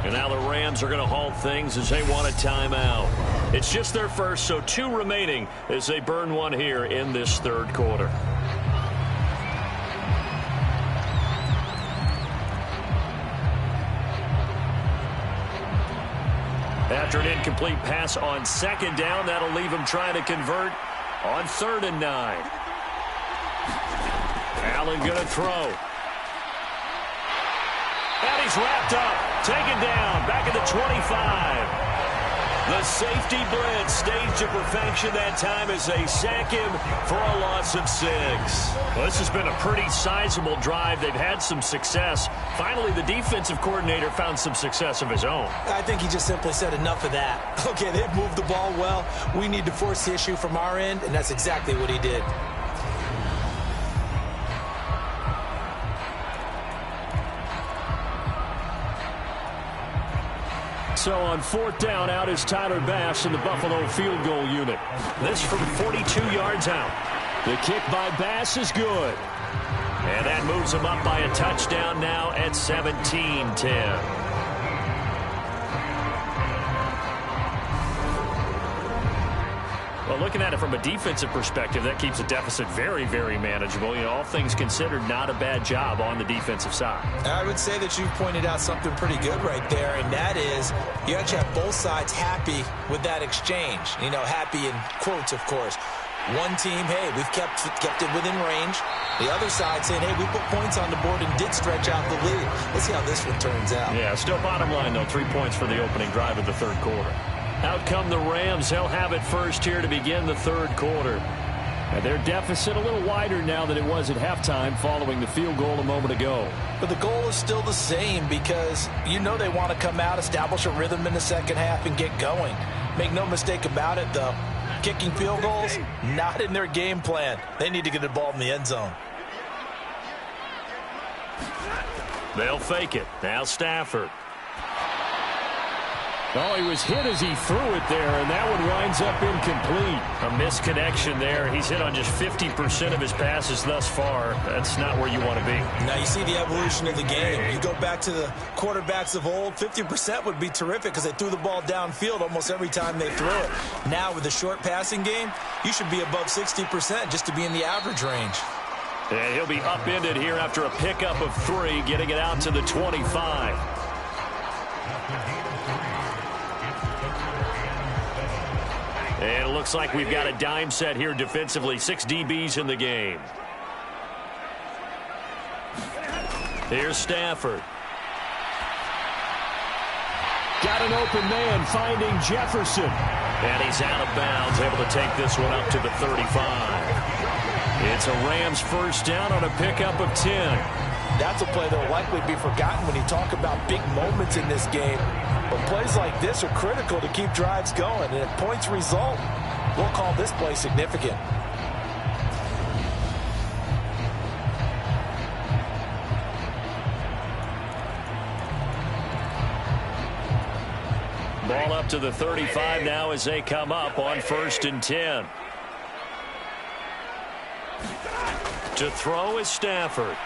And now the Rams are going to halt things as they want a timeout. It's just their first, so 2 remaining as they burn one here in this 3rd quarter. After an incomplete pass on 2nd down, that'll leave him trying to convert on 3rd and 9. Allen going to throw. And he's wrapped up, taken down, back at the 25. The safety blitz staged to perfection that time as they sack him for a loss of 6. Well, this has been a pretty sizable drive. They've had some success. Finally, the defensive coordinator found some success of his own. I think he just simply said enough of that. Okay, they've moved the ball well. We need to force the issue from our end, and that's exactly what he did. So on 4th down, out is Tyler Bass in the Buffalo field goal unit. This from 42 yards out. The kick by Bass is good. And that moves him up by a touchdown now at 17-10. but looking at it from a defensive perspective, that keeps the deficit very, very manageable. You know, all things considered, not a bad job on the defensive side. I would say that you pointed out something pretty good right there, and that is you actually have both sides happy with that exchange. You know, happy in quotes, of course. One team, hey, we've kept it within range. The other side saying, hey, we put points on the board and did stretch out the lead. Let's see how this one turns out. Yeah, still bottom line, though, 3 points for the opening drive of the third quarter. Out come the Rams. They'll have it first here to begin the third quarter. And their deficit a little wider now than it was at halftime following the field goal a moment ago. But the goal is still the same because you know they want to come out, establish a rhythm in the second half, and get going. Make no mistake about it, though. Kicking field goals, not in their game plan. They need to get the ball in the end zone. They'll fake it. Now Stafford. Oh, he was hit as he threw it there, and that one winds up incomplete. A misconnection there. He's hit on just 50% of his passes thus far. That's not where you want to be. Now you see the evolution of the game. You go back to the quarterbacks of old, 50% would be terrific because they threw the ball downfield almost every time they threw it. Now with the short passing game, you should be above 60% just to be in the average range. And he'll be upended here after a pickup of 3, getting it out to the 25. And it looks like we've got a dime set here defensively. 6 DBs in the game. Here's Stafford. Got an open man finding Jefferson. And he's out of bounds, able to take this one up to the 35. It's a Rams first down on a pickup of 10. That's a play that will likely be forgotten when you talk about big moments in this game. But plays like this are critical to keep drives going. And if points result, we'll call this play significant. Ball up to the 35 now as they come up on 1st and 10. To throw is Stafford.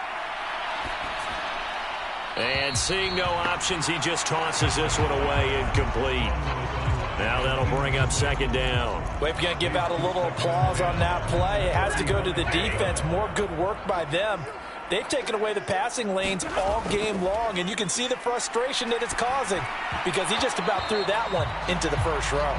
And seeing no options, he just tosses this one away, incomplete. Now that'll bring up 2nd down. Well, if you're going to give out a little applause on that play, it has to go to the defense. More good work by them. They've taken away the passing lanes all game long, and you can see the frustration that it's causing because he just about threw that one into the first row.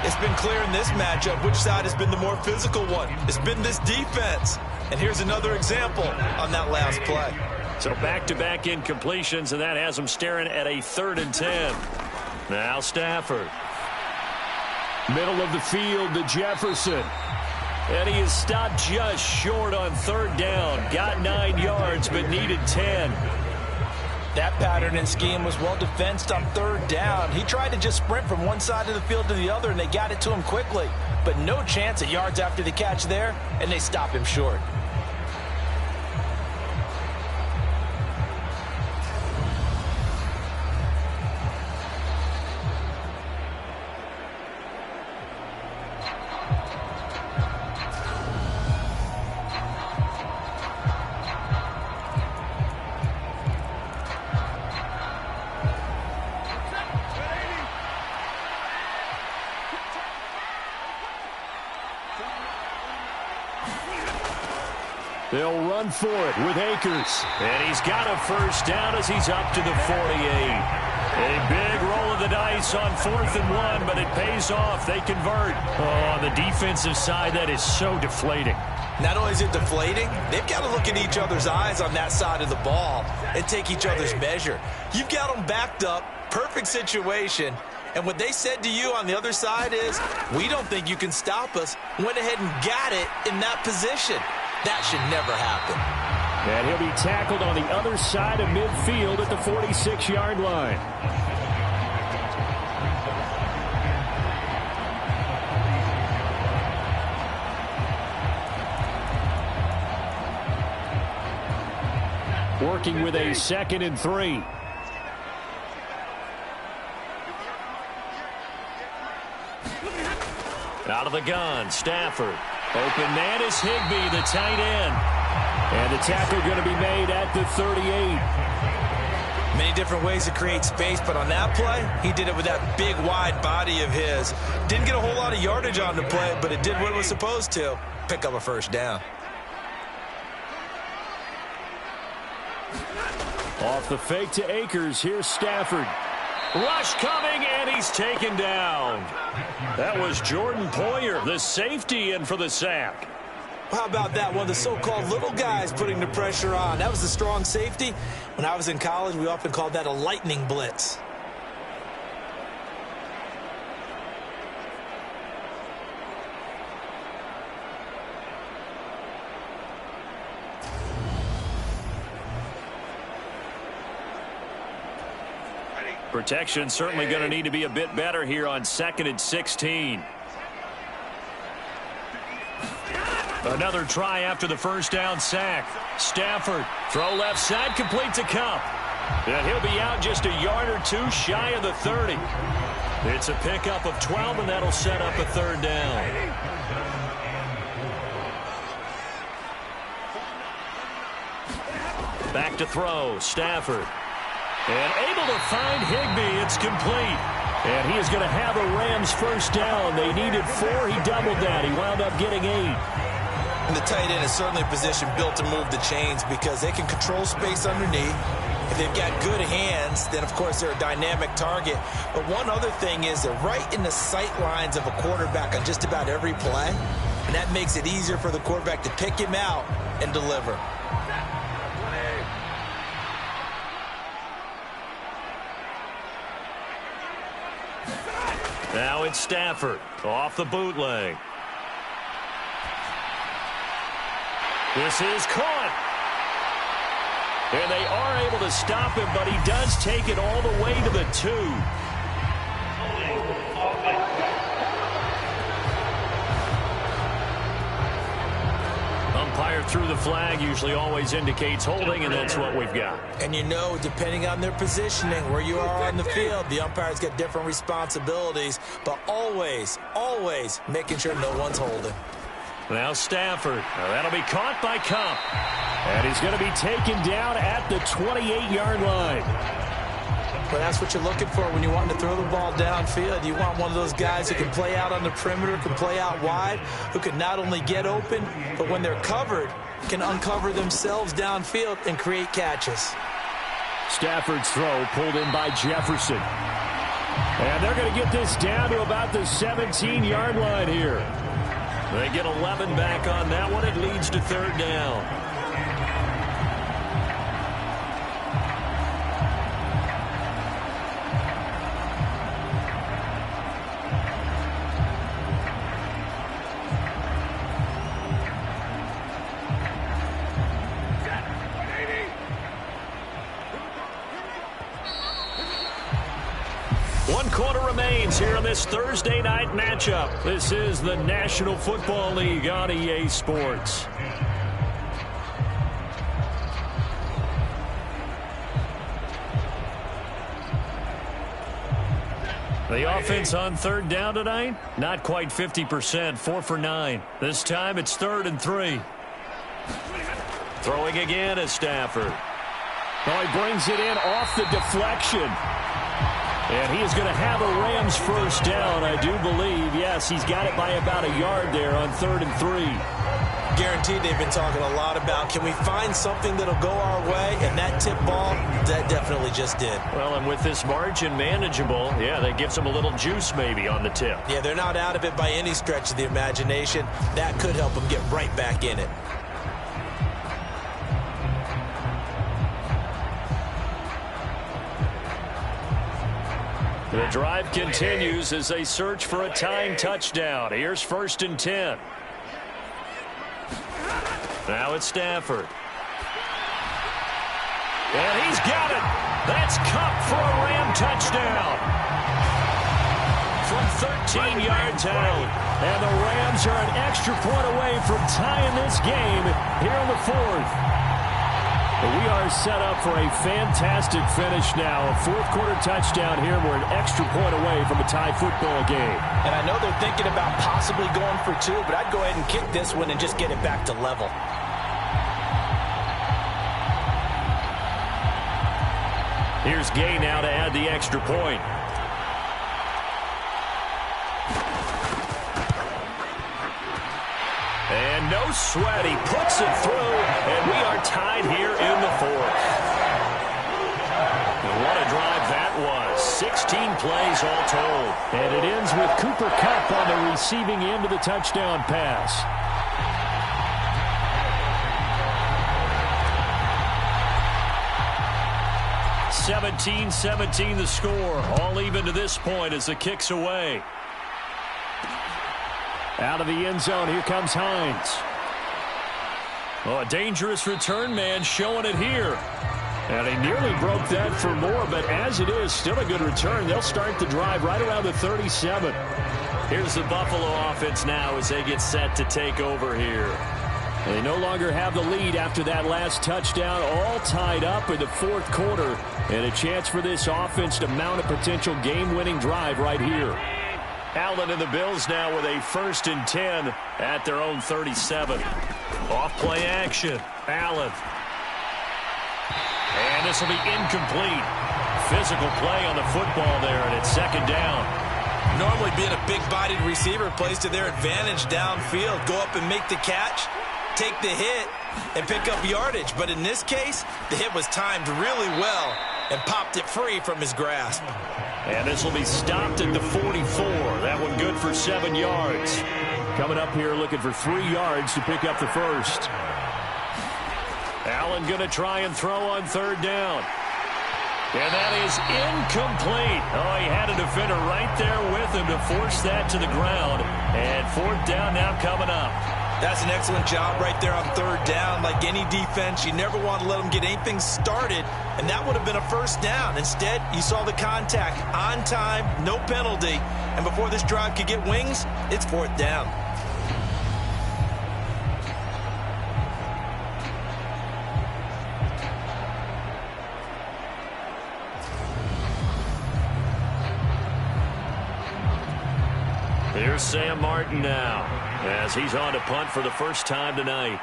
It's been clear in this matchup which side has been the more physical one. It's been this defense. And here's another example on that last play. So back-to-back incompletions, and that has them staring at a 3rd and 10. Now Stafford. Middle of the field to Jefferson. And he is stopped just short on 3rd down. Got 9 yards, but needed 10. That pattern and scheme was well defensed on 3rd down. He tried to just sprint from one side of the field to the other, and they got it to him quickly. But no chance at yards after the catch there, and they stop him short. They'll run for it with Akers. And he's got a first down as he's up to the 48. A big roll of the dice on 4th and 1, but it pays off. They convert. Oh, on the defensive side, that is so deflating. Not only is it deflating, they've got to look in each other's eyes on that side of the ball and take each other's measure. You've got them backed up, perfect situation, and what they said to you on the other side is, we don't think you can stop us. Went ahead and got it in that position. That should never happen. And he'll be tackled on the other side of midfield at the 46-yard line. Working with a 2nd and 3. Out of the gun, Stafford. Open man is Higbee, the tight end. And the tackle going to be made at the 38. Many different ways to create space, but on that play, he did it with that big, wide body of his. Didn't get a whole lot of yardage on the play, but it did what it was supposed to. Pick up a first down. Off the fake to Akers, here's Stafford. Rush coming, and he's taken down. That was Jordan Poyer, the safety, in for the sack. How about that? One of the so-called little guys putting the pressure on. That was the strong safety. When I was in college, we often called that a lightning blitz. Protection certainly going to need to be a bit better here on 2nd and 16. Another try after the first down sack. Stafford, throw left side, complete to Cup. And he'll be out just a yard or two shy of the 30. It's a pickup of 12, and that'll set up a third down. Back to throw, Stafford. And able to find Higbee. It's complete. And he is going to have a Rams first down. They needed 4. He doubled that. He wound up getting 8. And the tight end is certainly a position built to move the chains because they can control space underneath. If they've got good hands, then, of course, they're a dynamic target. But one other thing is they're right in the sight lines of a quarterback on just about every play. And that makes it easier for the quarterback to pick him out and deliver. Now it's Stafford off the bootleg. This is caught. And they are able to stop him, but he does take it all the way to the 2. Umpire threw the flag, usually always indicates holding, and that's what we've got. And you know, depending on their positioning, where you are on the field, the umpires get different responsibilities, but always, always making sure no one's holding. Now Stafford. Now that'll be caught by Cup. And he's going to be taken down at the 28-yard line. Well, that's what you're looking for when you want to throw the ball downfield. You want one of those guys who can play out on the perimeter, can play out wide, who can not only get open, but when they're covered, can uncover themselves downfield and create catches. Stafford's throw pulled in by Jefferson. And they're going to get this down to about the 17-yard line here. They get 11 back on that one. It leads to third down. Quarter remains here in this Thursday night matchup. This is the National Football League on EA Sports. The offense on third down tonight, not quite 50%, 4 for 9. This time it's 3rd and 3. Throwing again is Stafford. Oh, he brings it in off the deflection. And he is going to have a Rams first down, I do believe. Yes, he's got it by about a yard there on 3rd and 3. Guaranteed they've been talking a lot about, can we find something that'll go our way? And that tip ball, that definitely just did. Well, and with this margin manageable, yeah, that gives them a little juice maybe on the tip. Yeah, they're not out of it by any stretch of the imagination. That could help them get right back in it. The drive continues as they search for a tying touchdown. Here's 1st and 10. Now it's Stafford. And he's got it. That's Cup for a Ram touchdown. From 13 yards out. And the Rams are an extra point away from tying this game here in the 4th. We are set up for a fantastic finish now. A 4th-quarter touchdown here. We're an extra point away from a tie football game. And I know they're thinking about possibly going for 2, but I'd go ahead and kick this one and just get it back to level. Here's Gay now to add the extra point. And no sweat, he puts it through, and we are tied here in the fourth. And what a drive that was. 16 plays all told. And it ends with Cooper Kupp on the receiving end of the touchdown pass. (17-17) the score. All even to this point as the kick's away. Out of the end zone, here comes Hines. Oh, a dangerous return man showing it here. And he nearly broke that for more, but as it is, still a good return. They'll start the drive right around the 37. Here's the Buffalo offense now as they get set to take over here. They no longer have the lead after that last touchdown, all tied up in the fourth quarter, and a chance for this offense to mount a potential game-winning drive right here. Allen and the Bills now with a 1st and 10 at their own 37. Off play action. Allen. And this will be incomplete. Physical play on the football there, and it's 2nd down. Normally being a big-bodied receiver plays to their advantage downfield. Go up and make the catch, take the hit, and pick up yardage. But in this case, the hit was timed really well and popped it free from his grasp. And this will be stopped at the 44. That one good for 7 yards. Coming up here looking for 3 yards to pick up the first. Allen going to try and throw on 3rd down. And that is incomplete. Oh, he had a defender right there with him to force that to the ground. And 4th down now coming up. That's an excellent job right there on 3rd down. Like any defense, you never want to let them get anything started, and that would have been a 1st down. Instead, you saw the contact on time, no penalty, and before this drive could get wings, it's 4th down. Here's Sam Martin now, as he's on to punt for the first time tonight.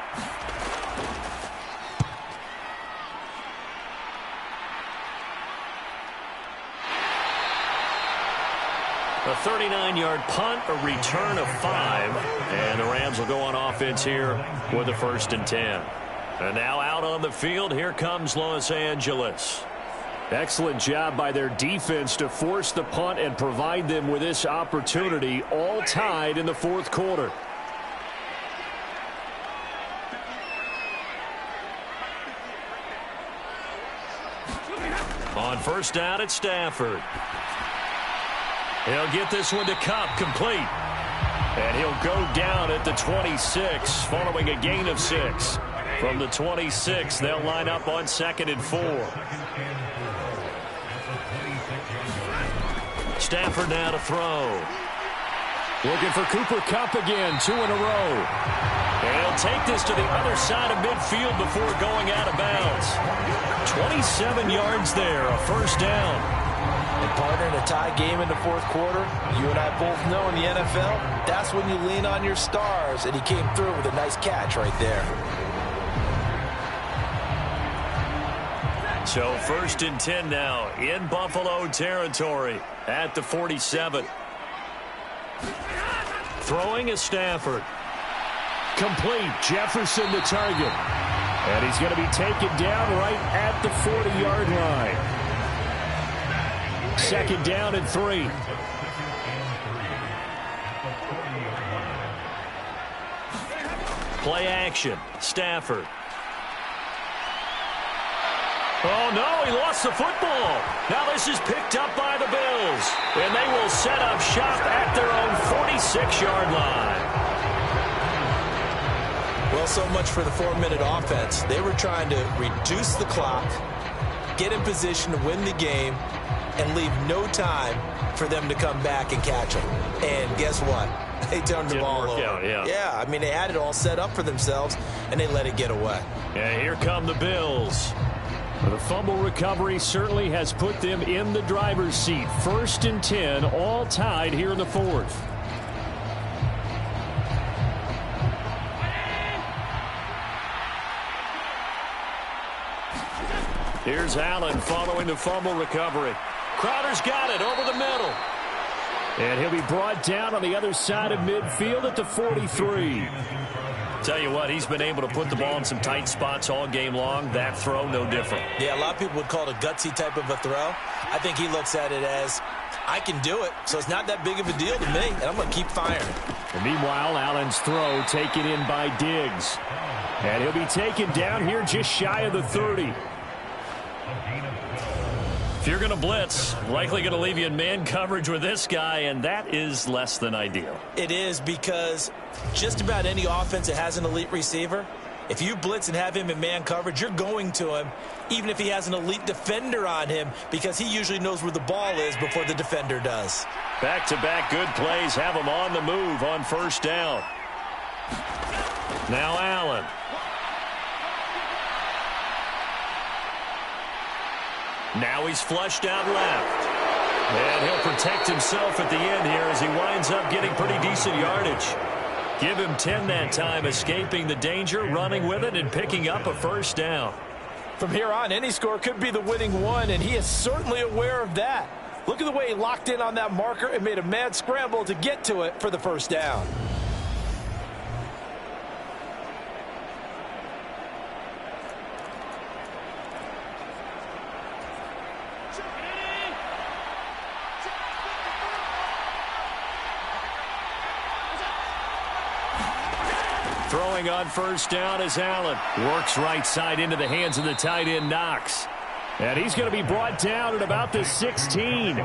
A 39-yard punt, a return of 5, and the Rams will go on offense here with a 1st and 10. And now out on the field, here comes Los Angeles. Excellent job by their defense to force the punt and provide them with this opportunity, all tied in the fourth quarter. On 1st down at Stafford. He'll get this one to Kupp, complete. And he'll go down at the 26, following a gain of 6. From the 26, they'll line up on 2nd and 4. Stafford now to throw. Looking for Cooper Kupp again, 2 in a row. And he'll take this to the other side of midfield before going out of bounds. 27 yards there, a 1st down. And partner, in a tie game in the fourth quarter, you and I both know in the NFL, that's when you lean on your stars, and he came through with a nice catch right there. So 1st and 10 now in Buffalo territory at the 47. Throwing is Stafford. Complete. Jefferson the target. And he's going to be taken down right at the 40-yard line. 2nd down and 3. Play action. Stafford. Oh, no, he lost the football. Now this is picked up by the Bills. And they will set up shop at their own 46-yard line. Well, so much for the 4-minute offense. They were trying to reduce the clock, get in position to win the game, and leave no time for them to come back and catch them. And guess what? They turned the ball over. Yeah, I mean, they had it all set up for themselves, and they let it get away. And here come the Bills. The fumble recovery certainly has put them in the driver's seat. 1st and 10, all tied here in the fourth. Here's Allen following the fumble recovery. Crowder's got it over the middle. And he'll be brought down on the other side of midfield at the 43. Tell you what, he's been able to put the ball in some tight spots all game long. That throw, no different. Yeah, a lot of people would call it a gutsy type of a throw. I think he looks at it as, I can do it, so it's not that big of a deal to me, and I'm going to keep firing. And meanwhile, Allen's throw taken in by Diggs. And he'll be taken down here just shy of the 30. If you're going to blitz, likely going to leave you in man coverage with this guy, and that is less than ideal. It is, because just about any offense that has an elite receiver, if you blitz and have him in man coverage, you're going to him, even if he has an elite defender on him, because he usually knows where the ball is before the defender does. Back-to-back good plays have him on the move on first down. Now Allen. Now he's flushed out left. And he'll protect himself at the end here as he winds up getting pretty decent yardage. Give him 10 that time, escaping the danger, running with it, and picking up a first down. From here on, any score could be the winning one, and he is certainly aware of that. Look at the way he locked in on that marker and made a mad scramble to get to it for the first down. Throwing on first down is Allen. Works right side into the hands of the tight end, Knox. And he's going to be brought down at about the 16.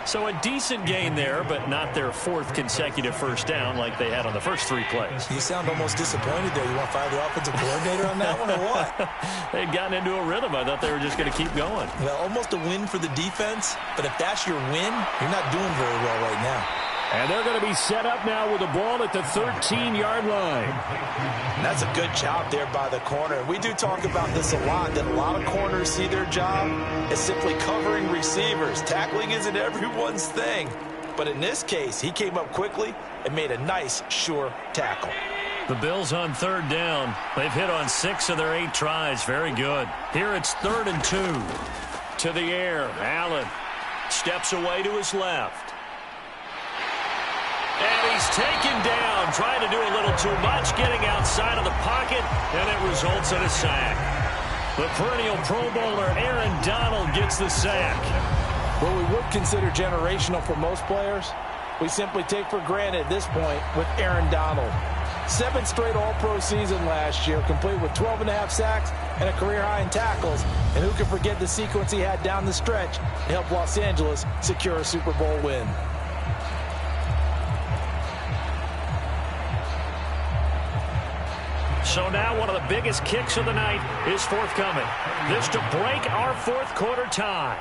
So a decent gain there, but not their fourth consecutive first down like they had on the first three plays. You sound almost disappointed there. You want to fire the offensive coordinator on that one or what? They'd gotten into a rhythm. I thought they were just going to keep going. Well, almost a win for the defense, but if that's your win, you're not doing very well right now. And they're going to be set up now with the ball at the 13-yard line. And that's a good job there by the corner. We do talk about this a lot, that a lot of corners see their job as simply covering receivers. Tackling isn't everyone's thing. But in this case, he came up quickly and made a nice, sure tackle. The Bills on third down. They've hit on 6 of their 8 tries. Very good. Here it's 3rd and 2. To the air. Allen steps away to his left. And he's taken down, trying to do a little too much, getting outside of the pocket, and it results in a sack. The perennial Pro Bowler Aaron Donald gets the sack. What we would consider generational for most players, we simply take for granted at this point with Aaron Donald. 7 straight All-Pro season last year, complete with 12.5 sacks and a career high in tackles. And who can forget the sequence he had down the stretch to help Los Angeles secure a Super Bowl win. So now one of the biggest kicks of the night is forthcoming. This to break our fourth quarter tie.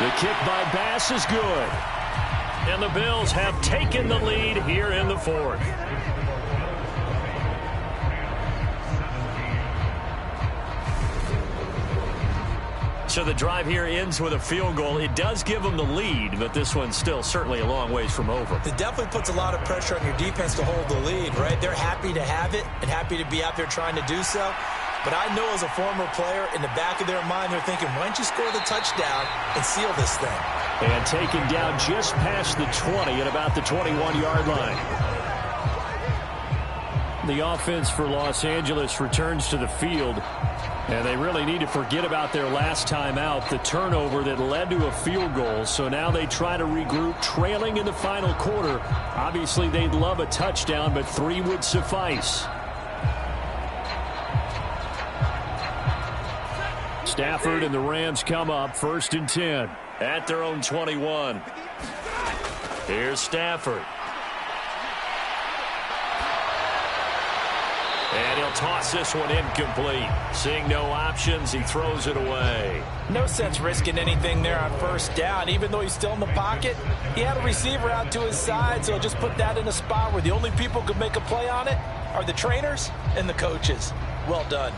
The kick by Bass is good. And the Bills have taken the lead here in the fourth. So the drive here ends with a field goal. It does give them the lead, but this one's still certainly a long ways from over. It definitely puts a lot of pressure on your defense to hold the lead, right? They're happy to have it and happy to be out there trying to do so. But I know as a former player, in the back of their mind, they're thinking, why don't you score the touchdown and seal this thing? And taken down just past the 20 at about the 21-yard line. The offense for Los Angeles returns to the field. And they really need to forget about their last time out, the turnover that led to a field goal. So now they try to regroup, trailing in the final quarter. Obviously, they'd love a touchdown, but 3 would suffice. Stafford and the Rams come up 1st and 10 at their own 21. Here's Stafford. And he'll toss this one incomplete. Seeing no options, he throws it away. No sense risking anything there on first down. Even though he's still in the pocket, he had a receiver out to his side, so just put that in a spot where the only people who could make a play on it are the trainers and the coaches. Well done.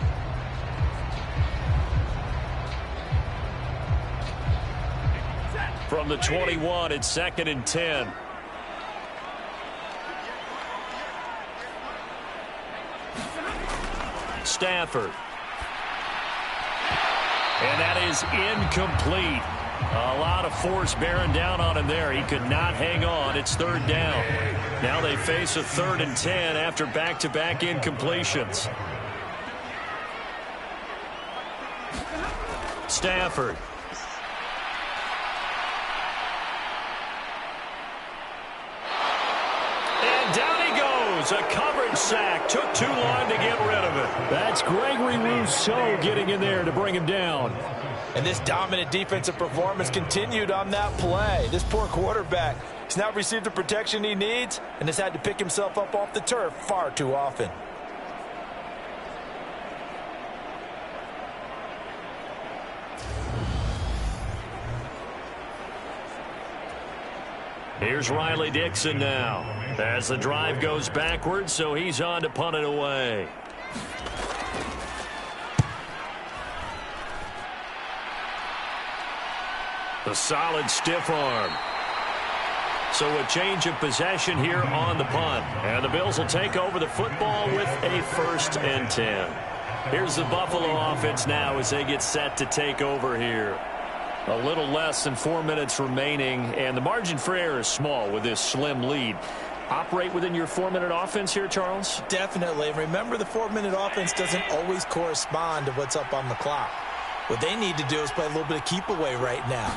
From the 21, it's 2nd and 10. Stafford. And that is incomplete. A lot of force bearing down on him there. He could not hang on. It's third down. Now they face a 3rd and 10 after back-to-back incompletions. Stafford. And down he goes. A coverage sack. Took too long to get rid of it. That's Gregory Rousseau getting in there to bring him down. And this dominant defensive performance continued on that play. This poor quarterback has not received the protection he needs and has had to pick himself up off the turf far too often. Here's Riley Dixon now as the drive goes backwards, so he's on to punt it away. A solid stiff arm. So a change of possession here on the punt. And the Bills will take over the football with a 1st and 10. Here's the Buffalo offense now as they get set to take over here. A little less than 4 minutes remaining, and the margin for error is small with this slim lead. Operate within your 4-minute offense here, Charles? Definitely. Remember, the 4-minute offense doesn't always correspond to what's up on the clock. What they need to do is play a little bit of keep away right now.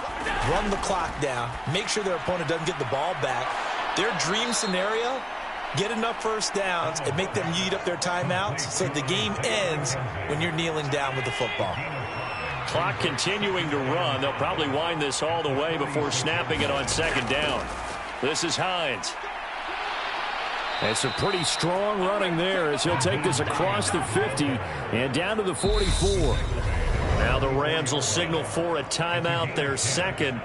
Run the clock down. Make sure their opponent doesn't get the ball back. Their dream scenario, get enough first downs and make them eat up their timeouts so the game ends when you're kneeling down with the football. Clock continuing to run. They'll probably wind this all the way before snapping it on 2nd down. This is Hines. It's a pretty strong running there as he'll take this across the 50 and down to the 44. Now the Rams will signal for a timeout, their 2nd.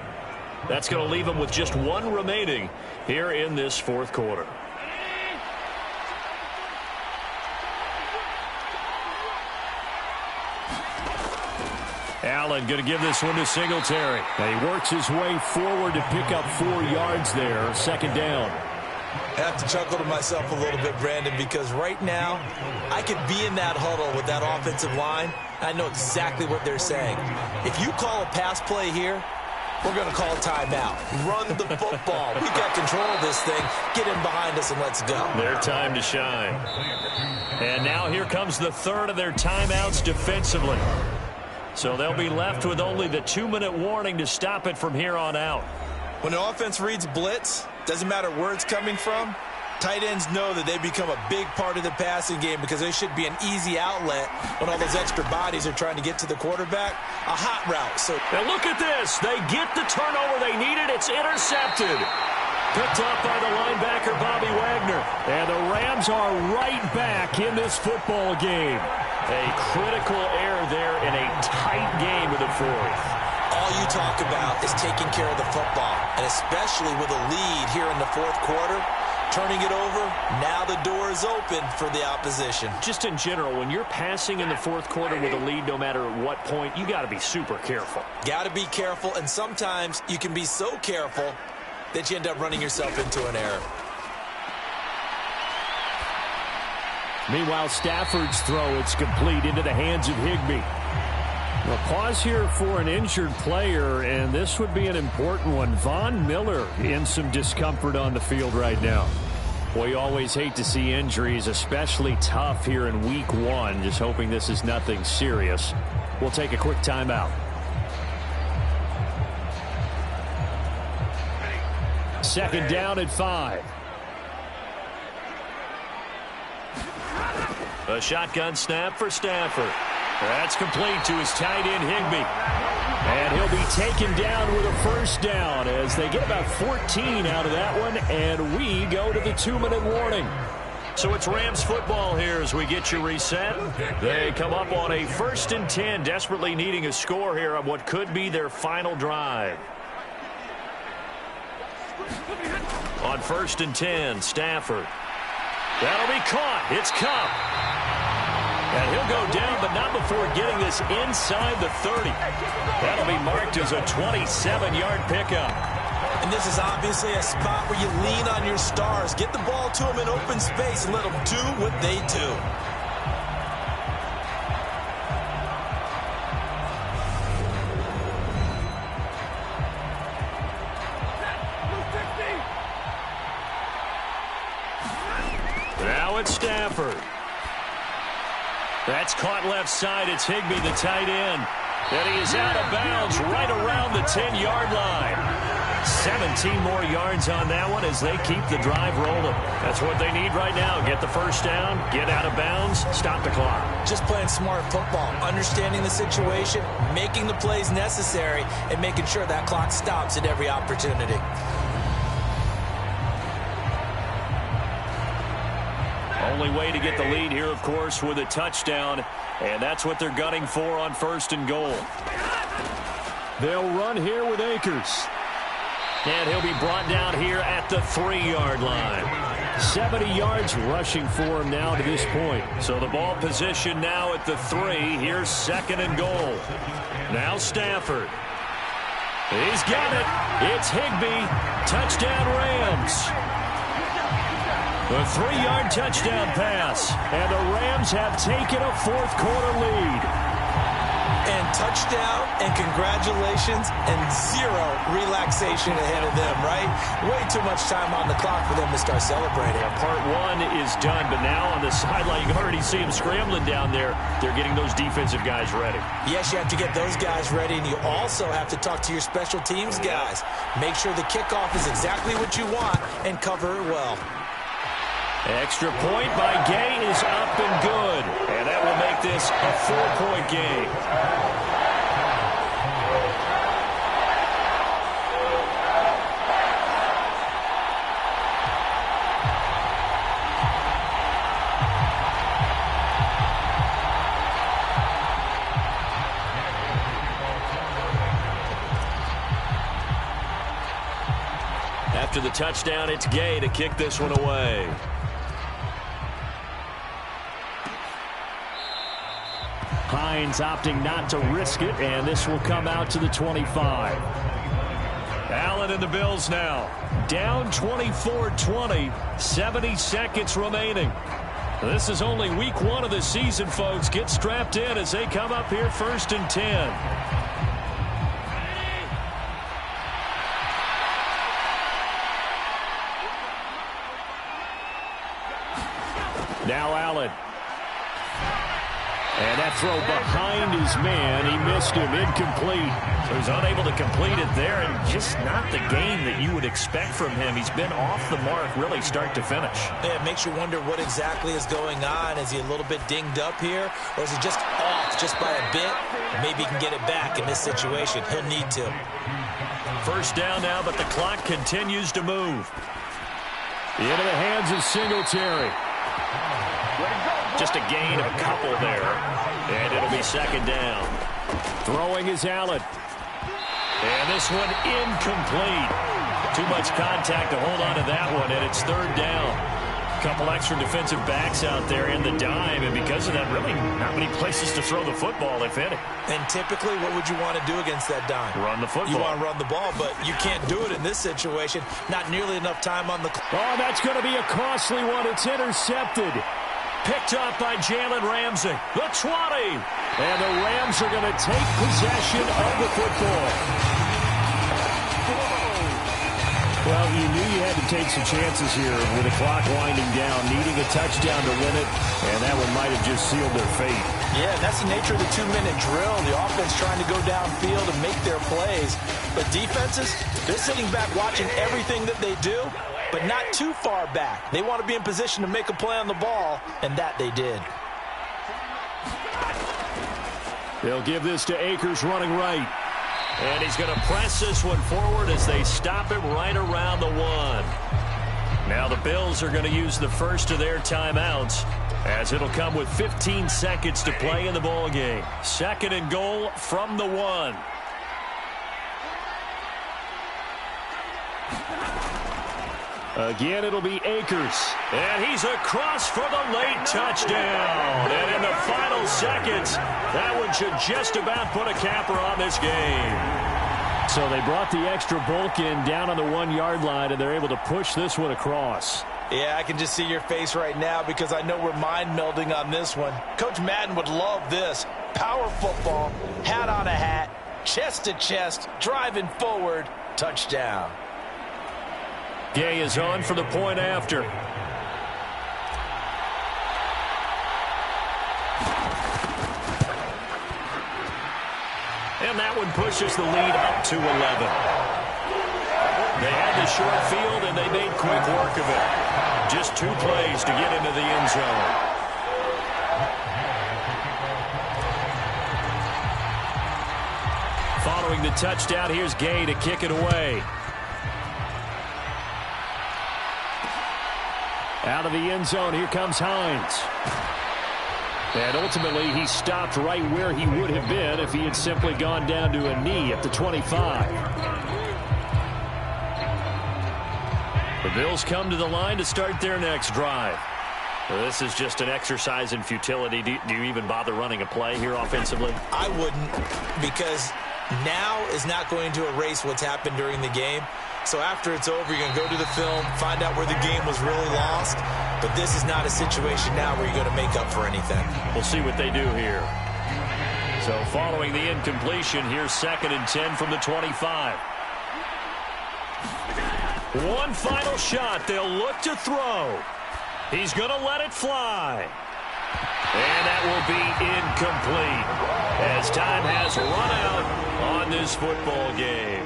That's going to leave them with just 1 remaining here in this 4th quarter. Allen going to give this one to Singletary. And he works his way forward to pick up 4 yards there, 2nd down. I have to chuckle to myself a little bit, Brandon, because right now I could be in that huddle with that offensive line. I know exactly what they're saying. If you call a pass play here, we're going to call a timeout. Run the football. We've got control of this thing. Get in behind us and let's go. Their time to shine. And now here comes the 3rd of their timeouts defensively. So they'll be left with only the 2-minute warning to stop it from here on out. When the offense reads blitz, doesn't matter where it's coming from, tight ends know that they become a big part of the passing game because they should be an easy outlet when all those extra bodies are trying to get to the quarterback. A hot route. So and look at this. They get the turnover they needed. It's intercepted. Picked up by the linebacker, Bobby Wagner. And the Rams are right back in this football game. A critical error there in a tight game in the 4th. All you talk about is taking care of the football, and especially with a lead here in the 4th quarter, turning it over, now the door is open for the opposition. Just in general, when you're passing in the 4th quarter with a lead, no matter at what point, you got to be super careful. Got to be careful, and sometimes you can be so careful that you end up running yourself into an error. Meanwhile, Stafford's throw, it's complete into the hands of Higbee. A pause here for an injured player, and this would be an important one. Von Miller in some discomfort on the field right now. Well, you always hate to see injuries, especially tough here in week 1. Just hoping this is nothing serious. We'll take a quick timeout. Second down at 5. A shotgun snap for Stafford. That's complete to his tight end, Higbee. And he'll be taken down with a 1st down as they get about 14 out of that one, and we go to the 2-minute warning. So it's Rams football here as we get you reset. They come up on a 1st and 10, desperately needing a score here on what could be their final drive. On 1st and 10, Stafford. That'll be caught. It's Cup. And he'll go down, but not before getting this inside the 30. That'll be marked as a 27-yard pickup. And this is obviously a spot where you lean on your stars. Get the ball to them in open space and let them do what they do. Now it's Stafford. That's caught left side. It's Higbee, the tight end. And he is out of bounds right around the 10-yard line. 17 more yards on that one as they keep the drive rolling. That's what they need right now. Get the first down, get out of bounds, stop the clock. Just playing smart football, understanding the situation, making the plays necessary, and making sure that clock stops at every opportunity. Only way to get the lead here, of course, with a touchdown, and that's what they're gunning for on 1st and goal. They'll run here with Akers. And he'll be brought down here at the 3-yard line. 70 yards rushing for him now to this point. So the ball position now at the 3. Here's 2nd and goal. Now Stafford. He's got it. It's Higbee. Touchdown Rams. The 3-yard touchdown pass. And the Rams have taken a 4th-quarter lead. And touchdown and congratulations and zero relaxation ahead of them, right? Way too much time on the clock for them to start celebrating. Yeah, part 1 is done, but now on the sideline, you can already see them scrambling down there. They're getting those defensive guys ready. Yes, you have to get those guys ready, and you also have to talk to your special teams guys. Make sure the kickoff is exactly what you want and cover it well. Extra point by Gay is up and good. And that will make this a 4-point game. After the touchdown, it's Gay to kick this one away. Hines opting not to risk it, and this will come out to the 25. Allen and the Bills now. Down 24-20, 70 seconds remaining. This is only week 1 of the season, folks. Get strapped in as they come up here 1st and 10. Now Allen. And that throw behind his man, he missed him, incomplete. So he's unable to complete it there, and just not the game that you would expect from him. He's been off the mark, really start to finish. Yeah, it makes you wonder what exactly is going on. Is he a little bit dinged up here, or is he just off just by a bit? Maybe he can get it back in this situation. He'll need to. First down now, but the clock continues to move. Into the hands of Singletary. Just a gain of a couple there. And it'll be 2nd down. Throwing is Allen. And this one incomplete. Too much contact to hold on to that one, and it's 3rd down. A couple extra defensive backs out there in the dime, and because of that, really not many places to throw the football, if any. And typically, what would you want to do against that dime? Run the football. You want to run the ball, but you can't do it in this situation. Not nearly enough time on the clock. Oh, that's going to be a costly one. It's intercepted. Picked up by Jalen Ramsey. The 20. And the Rams are going to take possession of the football. Well, you knew you had to take some chances here with the clock winding down, needing a touchdown to win it, and that one might have just sealed their fate. Yeah, that's the nature of the 2-minute drill. The offense trying to go downfield and make their plays. But defenses, they're sitting back watching everything that they do, but not too far back. They want to be in position to make a play on the ball, and that they did. They'll give this to Akers running right. And he's going to press this one forward as they stop him right around the 1. Now the Bills are going to use the first of their timeouts, as it'll come with 15 seconds to play in the ball game. 2nd and goal from the 1. Again, it'll be Akers. And he's across for the late touchdown. And in the final seconds, that one should just about put a capper on this game. So they brought the extra bulk in down on the 1-yard line, and they're able to push this one across. Yeah, I can just see your face right now because I know we're mind melding on this one. Coach Madden would love this. Power football, hat on a hat, chest to chest, driving forward, touchdown. Gay is on for the point after. And that one pushes the lead up to 11. They had the short field, and they made quick work of it. Just 2 plays to get into the end zone. Following the touchdown, here's Gay to kick it away. Out of the end zone, here comes Hines. And ultimately, he stopped right where he would have been if he had simply gone down to a knee at the 25. The Bills come to the line to start their next drive. Well, this is just an exercise in futility. Do you even bother running a play here offensively? I wouldn't, because now is not going to erase what's happened during the game. So after it's over, you're going to go to the film, find out where the game was really lost. But this is not a situation now where you're going to make up for anything. We'll see what they do here. So following the incompletion, here's 2nd and 10 from the 25. One final shot. They'll look to throw. He's going to let it fly. And that will be incomplete as time has run out on this football game.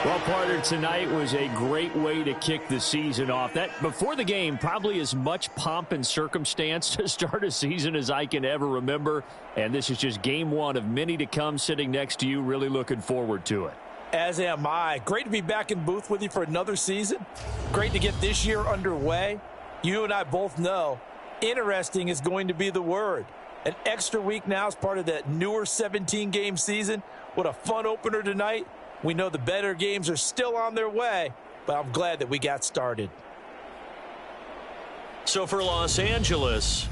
Well, partner, tonight was a great way to kick the season off. That before the game, probably as much pomp and circumstance to start a season as I can ever remember. And this is just game 1 of many to come sitting next to you. Really looking forward to it. As am I. Great to be back in booth with you for another season. Great to get this year underway. You and I both know interesting is going to be the word. An extra week now as part of that newer 17-game season. What a fun opener tonight. We know the better games are still on their way, but I'm glad that we got started. So for Los Angeles,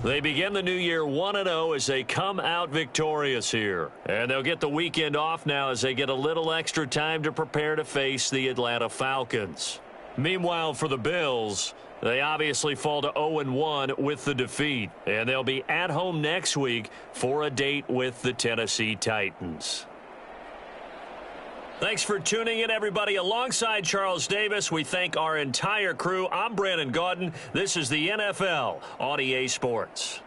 they begin the new year 1-0 as they come out victorious here. And they'll get the weekend off now as they get a little extra time to prepare to face the Atlanta Falcons. Meanwhile, for the Bills, they obviously fall to 0-1 with the defeat. And they'll be at home next week for a date with the Tennessee Titans. Thanks for tuning in, everybody. Alongside Charles Davis, we thank our entire crew. I'm Brandon Gaudin. This is the NFL on EA Sports.